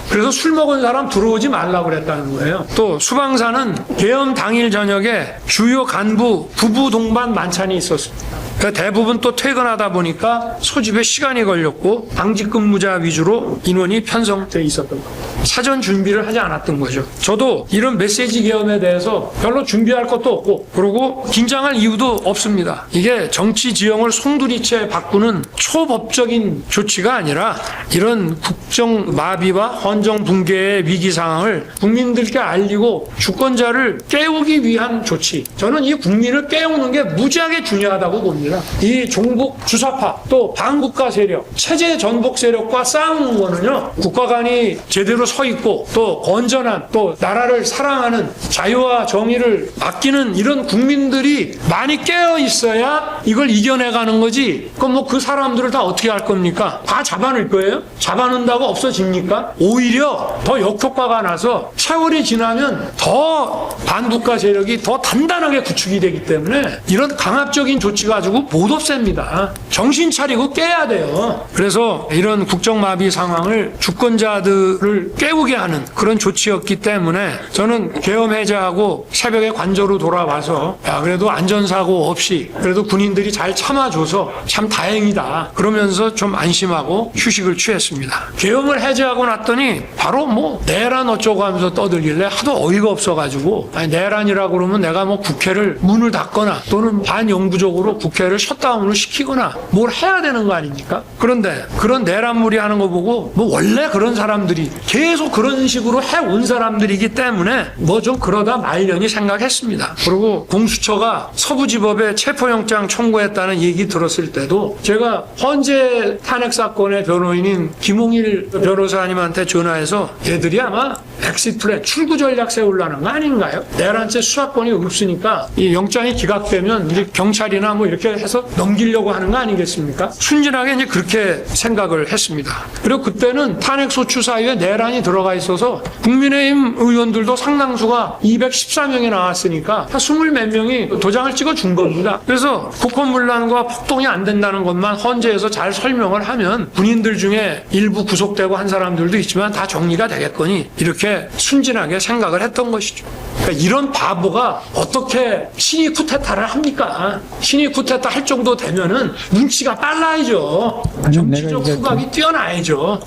그래서 술 먹은 사람 들어오지 말라고 그랬다는 거예요. 또 수방사는 계엄 당일 저녁에 주요 간부 부부 동반 만찬이 있었습니다. 그러니까 대부분 또 퇴근하다 보니까 소집에 시간이 걸렸고 당직 근무자 위주로 인원이 편성돼 있었던 겁니다. 사전 준비를 하지 않았던 거죠. 저도 이런 메시지 계엄에 대해서 별로 준비할 것도 없고 그리고 긴장할 이유도 없습니다. 이게 정치 지형을 송두리째 바꾸는 초법적인 조치가 아니라 이런 국정 마비와 헌정 붕괴의 위기 상황을 국민들께 알리고 주권자를 깨우기 위한 조치. 저는 이 국민을 깨우는 게 무지하게 중요하다고 봅니다. 이 종북 주사파 또 반국가 세력, 체제 전복 세력과 싸우는 거는요, 국가 간이 제대로 서 있고 또 건전한 또 나라를 사랑하는 자유와 정의를 아끼는 이런 국민들이 많이 깨어 있어야 이걸 이겨내가는 거지. 그럼 뭐 그 사람들을 다 어떻게 할 겁니까? 다 잡아낼 거예요? 잡아낸다고 없어집니까? 오히려 오히려 더 역효과가 나서 세월이 지나면 더 반국가 세력이 더 단단하게 구축이 되기 때문에 이런 강압적인 조치 가지고 못 없앱니다. 정신 차리고 깨야 돼요. 그래서 이런 국정마비 상황을 주권자들을 깨우게 하는 그런 조치였기 때문에 저는 계엄 해제하고 새벽에 관저로 돌아와서 야, 그래도 안전사고 없이 그래도 군인들이 잘 참아줘서 참 다행이다. 그러면서 좀 안심하고 휴식을 취했습니다. 계엄을 해제하고 났더니 바로 뭐 내란 어쩌고 하면서 떠들길래 하도 어이가 없어가지고 아니 내란이라고 그러면 내가 뭐 국회를 문을 닫거나 또는 반영구적으로 국회를 셧다운을 시키거나 뭘 해야 되는 거 아닙니까? 그런데 그런 내란물이 하는 거 보고 뭐 원래 그런 사람들이 계속 그런 식으로 해온 사람들이기 때문에 뭐 좀 그러다 말려니 생각했습니다. 그리고 공수처가 서부지법에 체포영장 청구했다는 얘기 들었을 때도 제가 헌재 탄핵 사건의 변호인인 김홍일 변호사님한테 전화해서 얘들이 아마 엑시트 플랜 출구 전략 세우려는 거 아닌가요? 내란죄 수사권이 없으니까 이 영장이 기각되면 이제 경찰이나 뭐 이렇게 해서 넘기려고 하는 거 아니겠습니까? 순진하게 이제 그렇게 생각을 했습니다. 그리고 그때는 탄핵 소추 사유에 내란이 들어가 있어서 국민의힘 의원들도 상당수가 214명이 나왔으니까 한 20몇 명이 도장을 찍어준 겁니다. 그래서 국헌문란과 폭동이 안 된다는 것만 헌재에서 잘 설명을 하면 군인들 중에 일부 구속되고 한 사람들도 있지만 다 정리가 되겠거니 이렇게 순진하게 생각을 했던 것이죠. 그러니까 이런 바보가 어떻게 신이 쿠데타를 합니까? 신이 쿠데타 할 정도 되면은 눈치가 빨라야죠. 정치적 후각이 뛰어나야죠.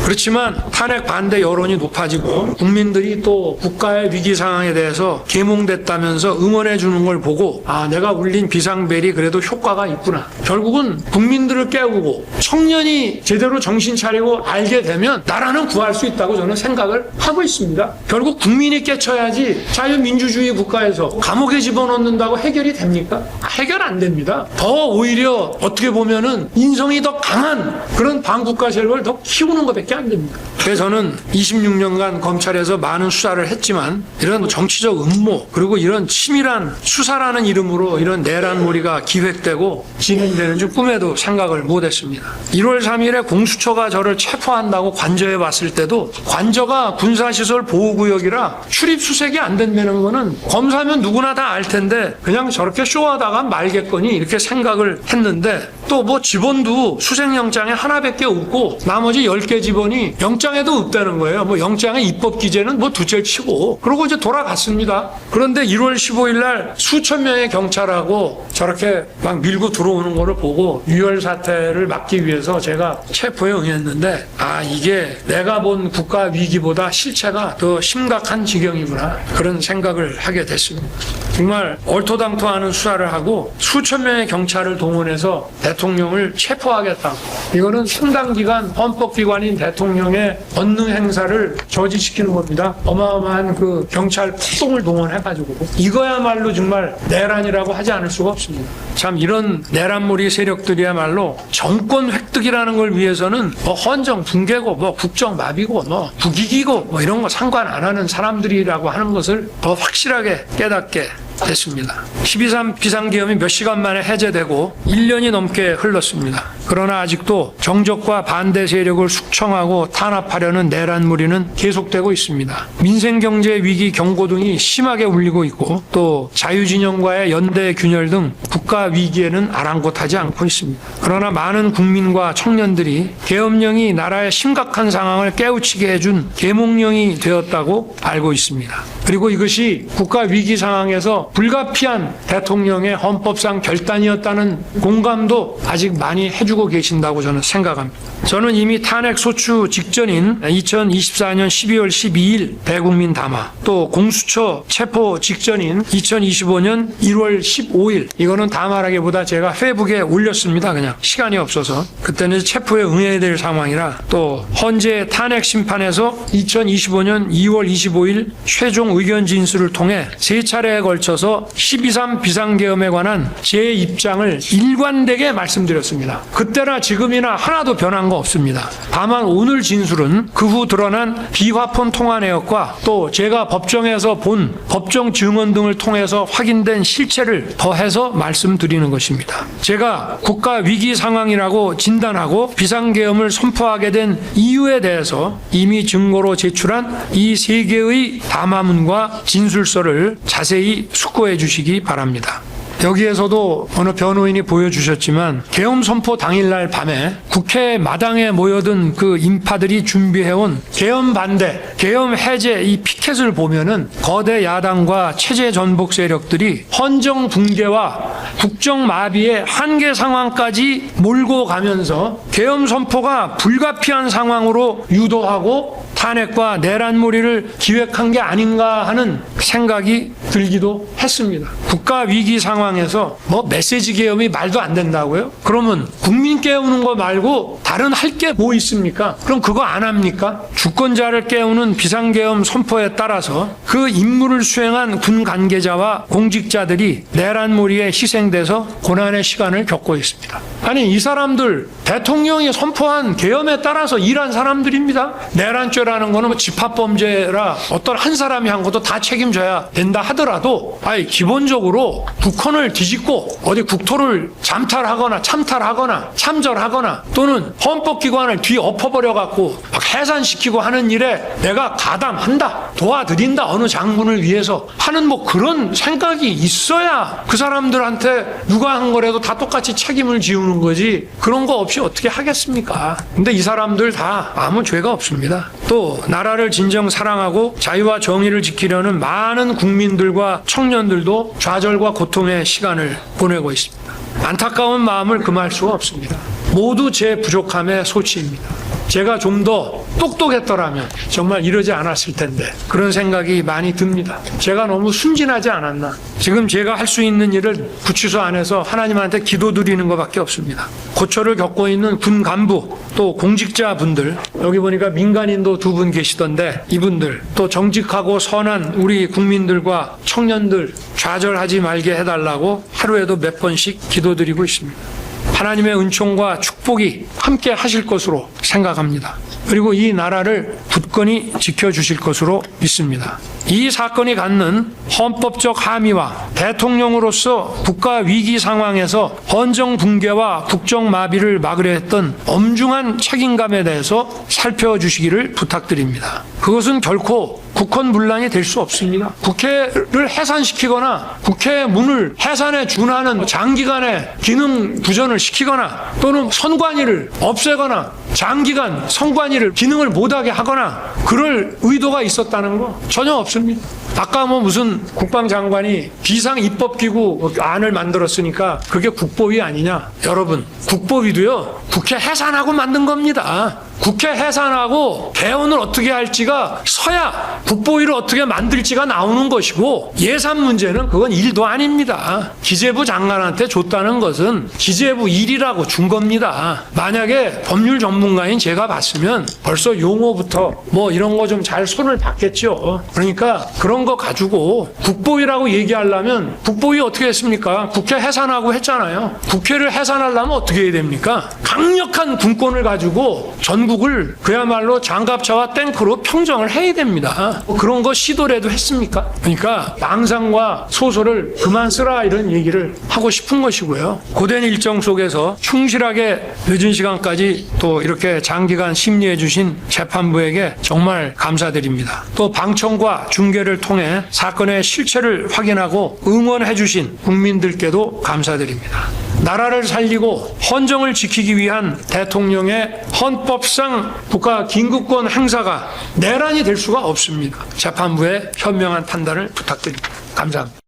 그렇지만 탄핵 반대 여론이 높아지고 국민들이 또 국가의 위기 상황에 대해서 계몽됐다면서 응원해 주는 걸 보고 아 내가 울린 비상벨이 그래도 효과가 있구나. 결국은 국민들을 깨우고 청년이 제대로 정신 차리고 알게 되면 나라는 구할 수 있다고 저는 생각을 하고 있습니다. 결국 국민이 깨쳐야지 자유민주주의 국가에서 감옥에 집어넣는다고 해결이 됩니까? 해결 안 됩니다. 더 오히려 어떻게 보면은 인성이 더 강한 그런 반국가 세력을 더 키우는 것밖에 안 됩니다. 그래서 저는 26년간 검찰에서 많은 수사를 했지만 이런 정치적 음모 그리고 이런 치밀한 수사라는 이름으로 이런 내란몰이가 기획되고 진행되는 줄 꿈에도 생각을 못했습니다. 1월 3일에 공수처가 저를 체포한다고 관저에 왔을 때도 관저가 군사시설 보호구역이라 출입수색이 안 된다는 거는 검사면 누구나 다 알 텐데 그냥 저렇게 쇼하다가 말겠거니 이렇게 생각을 했는데 또 뭐 직원도 수색영장에 하나밖에 없고 나머지 10개 직원이 영장에도 없다는 거예요. 뭐 영장의 입법 기재는 뭐 둘째 치고 그러고 이제 돌아갔습니다. 그런데 1월 15일 날 수천 명의 경찰하고 저렇게 막 밀고 들어오는 거를 보고 유혈 사태를 막기 위해서 제가 체포에 응했는데 아 이게 내가 본 국가 위기보다 실체가 더 심각한 지경이구나 그런 생각을 하게 됐습니다. 정말 얼토당토하는 수사를 하고 수천 명의 경찰을 동원해서 대통령을 체포하겠다고 이거는 상당 기간 헌법기관인 대통령의 권능 행사를 저지시키는 겁니다. 어마어마한 그 경찰 폭동을 동원해가지고 이거야말로 정말 내란이라고 하지 않을 수가 없습니다. 참 이런 내란몰이 세력들이야말로 정권 획득이라는 걸 위해서는 뭐 헌정 붕괴고 뭐 국정 마비고 뭐 국익이고 뭐 이런 거 상관 안 하는 사람들이라고 하는 것을 더 확실하게 깨닫게 됐습니다. 12.3 비상계엄이 몇 시간 만에 해제되고 1년이 넘게 흘렀습니다. 그러나 아직도 정적과 반대 세력을 숙청하고 탄압하려는 내란무리는 계속되고 있습니다. 민생경제 위기 경고등이 심하게 울리고 있고 또 자유진영과의 연대 균열 등 국가 위기에는 아랑곳하지 않고 있습니다. 그러나 많은 국민과 청년들이 계엄령이 나라의 심각한 상황을 깨우치게 해준 계몽령이 되었다고 알고 있습니다. 그리고 이것이 국가 위기 상황에서 불가피한 대통령의 헌법상 결단이었다는 공감도 아직 많이 해주고 계신다고 저는 생각합니다. 저는 이미 탄핵 소추 직전인 2024년 12월 12일 대국민 담화 또 공수처 체포 직전인 2025년 1월 15일 이거는 담화라기보다 제가 페이북에 올렸습니다. 그냥 시간이 없어서 그때는 체포에 응해야 될 상황이라 또 헌재 탄핵 심판에서 2025년 2월 25일 최종 의견 진술을 통해 3차례에 걸쳐서 12.3 비상계엄에 관한 제 입장을 일관되게 말씀드렸습니다. 그때나 지금이나 하나도 변한 거 없습니다. 다만 오늘 진술은 그 후 드러난 비화폰 통화 내역과 또 제가 법정에서 본 법정 증언 등을 통해서 확인된 실체를 더해서 말씀드리는 것입니다. 제가 국가 위기 상황이라고 진단하고 비상계엄을 선포하게 된 이유에 대해서 이미 증거로 제출한 이 세 개의 담화문과 진술서를 자세히 숙고해 주시기 바랍니다. 여기에서도 어느 변호인이 보여주셨지만 계엄 선포 당일날 밤에 국회 마당에 모여든 그 인파들이 준비해온 계엄 반대, 계엄 해제 이 피켓을 보면은 거대 야당과 체제 전복 세력들이 헌정 붕괴와 국정 마비의 한계 상황까지 몰고 가면서 계엄 선포가 불가피한 상황으로 유도하고 탄핵과 내란몰이를 기획한 게 아닌가 하는 생각이 들기도 했습니다. 국가 위기 상황에서 뭐 메시지 계엄이 말도 안 된다고요? 그러면 국민 깨우는 거 말고 다른 할 게 뭐 있습니까? 그럼 그거 안 합니까? 주권자를 깨우는 비상계엄 선포에 따라서 그 임무를 수행한 군 관계자와 공직자들이 내란몰이에 희생돼서 고난의 시간을 겪고 있습니다. 아니 이 사람들 대통령이 선포한 계엄에 따라서 일한 사람들입니다. 내란죄라는 거는 뭐 집합범죄라 어떤 한 사람이 한 것도 다 책임져야 된다 하더라도 아니 기본적으로 북한을 뒤집고 어디 국토를 잠탈하거나 참탈하거나 참절하거나 또는 헌법기관을 뒤엎어버려 갖고 막 해산시키고 하는 일에 내가 가담한다 도와드린다 어느 장군을 위해서 하는 뭐 그런 생각이 있어야 그 사람들한테 누가 한 거라도 다 똑같이 책임을 지우는 거지 그런 거 없이 어떻게 하겠습니까? 근데 이 사람들 다 아무 죄가 없습니다. 또 나라를 진정 사랑하고 자유와 정의를 지키려는 많은 국민들과 청년들도 좌절과 고통의 시간을 보내고 있습니다. 안타까운 마음을 금할 수가 없습니다. 모두 제 부족함의 소치입니다. 제가 좀 더 똑똑했더라면 정말 이러지 않았을 텐데 그런 생각이 많이 듭니다. 제가 너무 순진하지 않았나. 지금 제가 할 수 있는 일을 구치소 안에서 하나님한테 기도드리는 것밖에 없습니다. 고초를 겪고 있는 군 간부 또 공직자분들 여기 보니까 민간인도 두 분 계시던데 이분들 또 정직하고 선한 우리 국민들과 청년들 좌절하지 말게 해달라고 하루에도 몇 번씩 기도드리고 있습니다. 하나님의 은총과 축복이 함께 하실 것으로 생각합니다. 그리고 이 나라를 굳건히 지켜주실 것으로 믿습니다. 이 사건이 갖는 헌법적 함의와 대통령으로서 국가 위기 상황에서 헌정 붕괴와 국정 마비를 막으려 했던 엄중한 책임감에 대해서 살펴주시기를 부탁드립니다. 그것은 결코 국헌문란이 될 수 없습니다. 국회를 해산시키거나 국회 문을 해산에 준하는 장기간의 기능 부전을 시키거나 또는 선관위를 없애거나 장기간 선관위를 기능을 못하게 하거나 그럴 의도가 있었다는 거 전혀 없습니다. 아까 뭐 무슨 국방장관이 비상입법기구 안을 만들었으니까 그게 국보위 아니냐. 여러분 국보위도요 국회 해산하고 만든 겁니다. 국회 해산하고 개헌을 어떻게 할지가 서야 국보위를 어떻게 만들지가 나오는 것이고 예산 문제는 그건 일도 아닙니다. 기재부 장관한테 줬다는 것은 기재부 일이라고 준 겁니다. 만약에 법률 전문가인 제가 봤으면 벌써 용어부터 뭐 이런 거 좀 잘 손을 봤겠죠. 그러니까 그런 거 가지고 국보위라고 얘기하려면 국보위 어떻게 했습니까? 국회 해산하고 했잖아요. 국회를 해산하려면 어떻게 해야 됩니까? 강력한 군권을 가지고 전국을 그야말로 장갑차와 탱크로 평정을 해야 됩니다. 뭐 그런 거 시도라도 했습니까? 그러니까 망상과 소설을 그만 쓰라 이런 얘기를 하고 싶은 것이고요. 고된 일정 속에서 충실하게 늦은 시간까지 또 이렇게 장기간 심리해 주신 재판부에게 정말 감사드립니다. 또 방청과 중계를 통해 사건의 실체를 확인하고 응원해 주신 국민들께도 감사드립니다. 나라를 살리고 헌정을 지키기 위한 대통령의 헌법상 국가 긴급권 행사가 내란이 될 수가 없습니다. 재판부의 현명한 판단을 부탁드립니다. 감사합니다.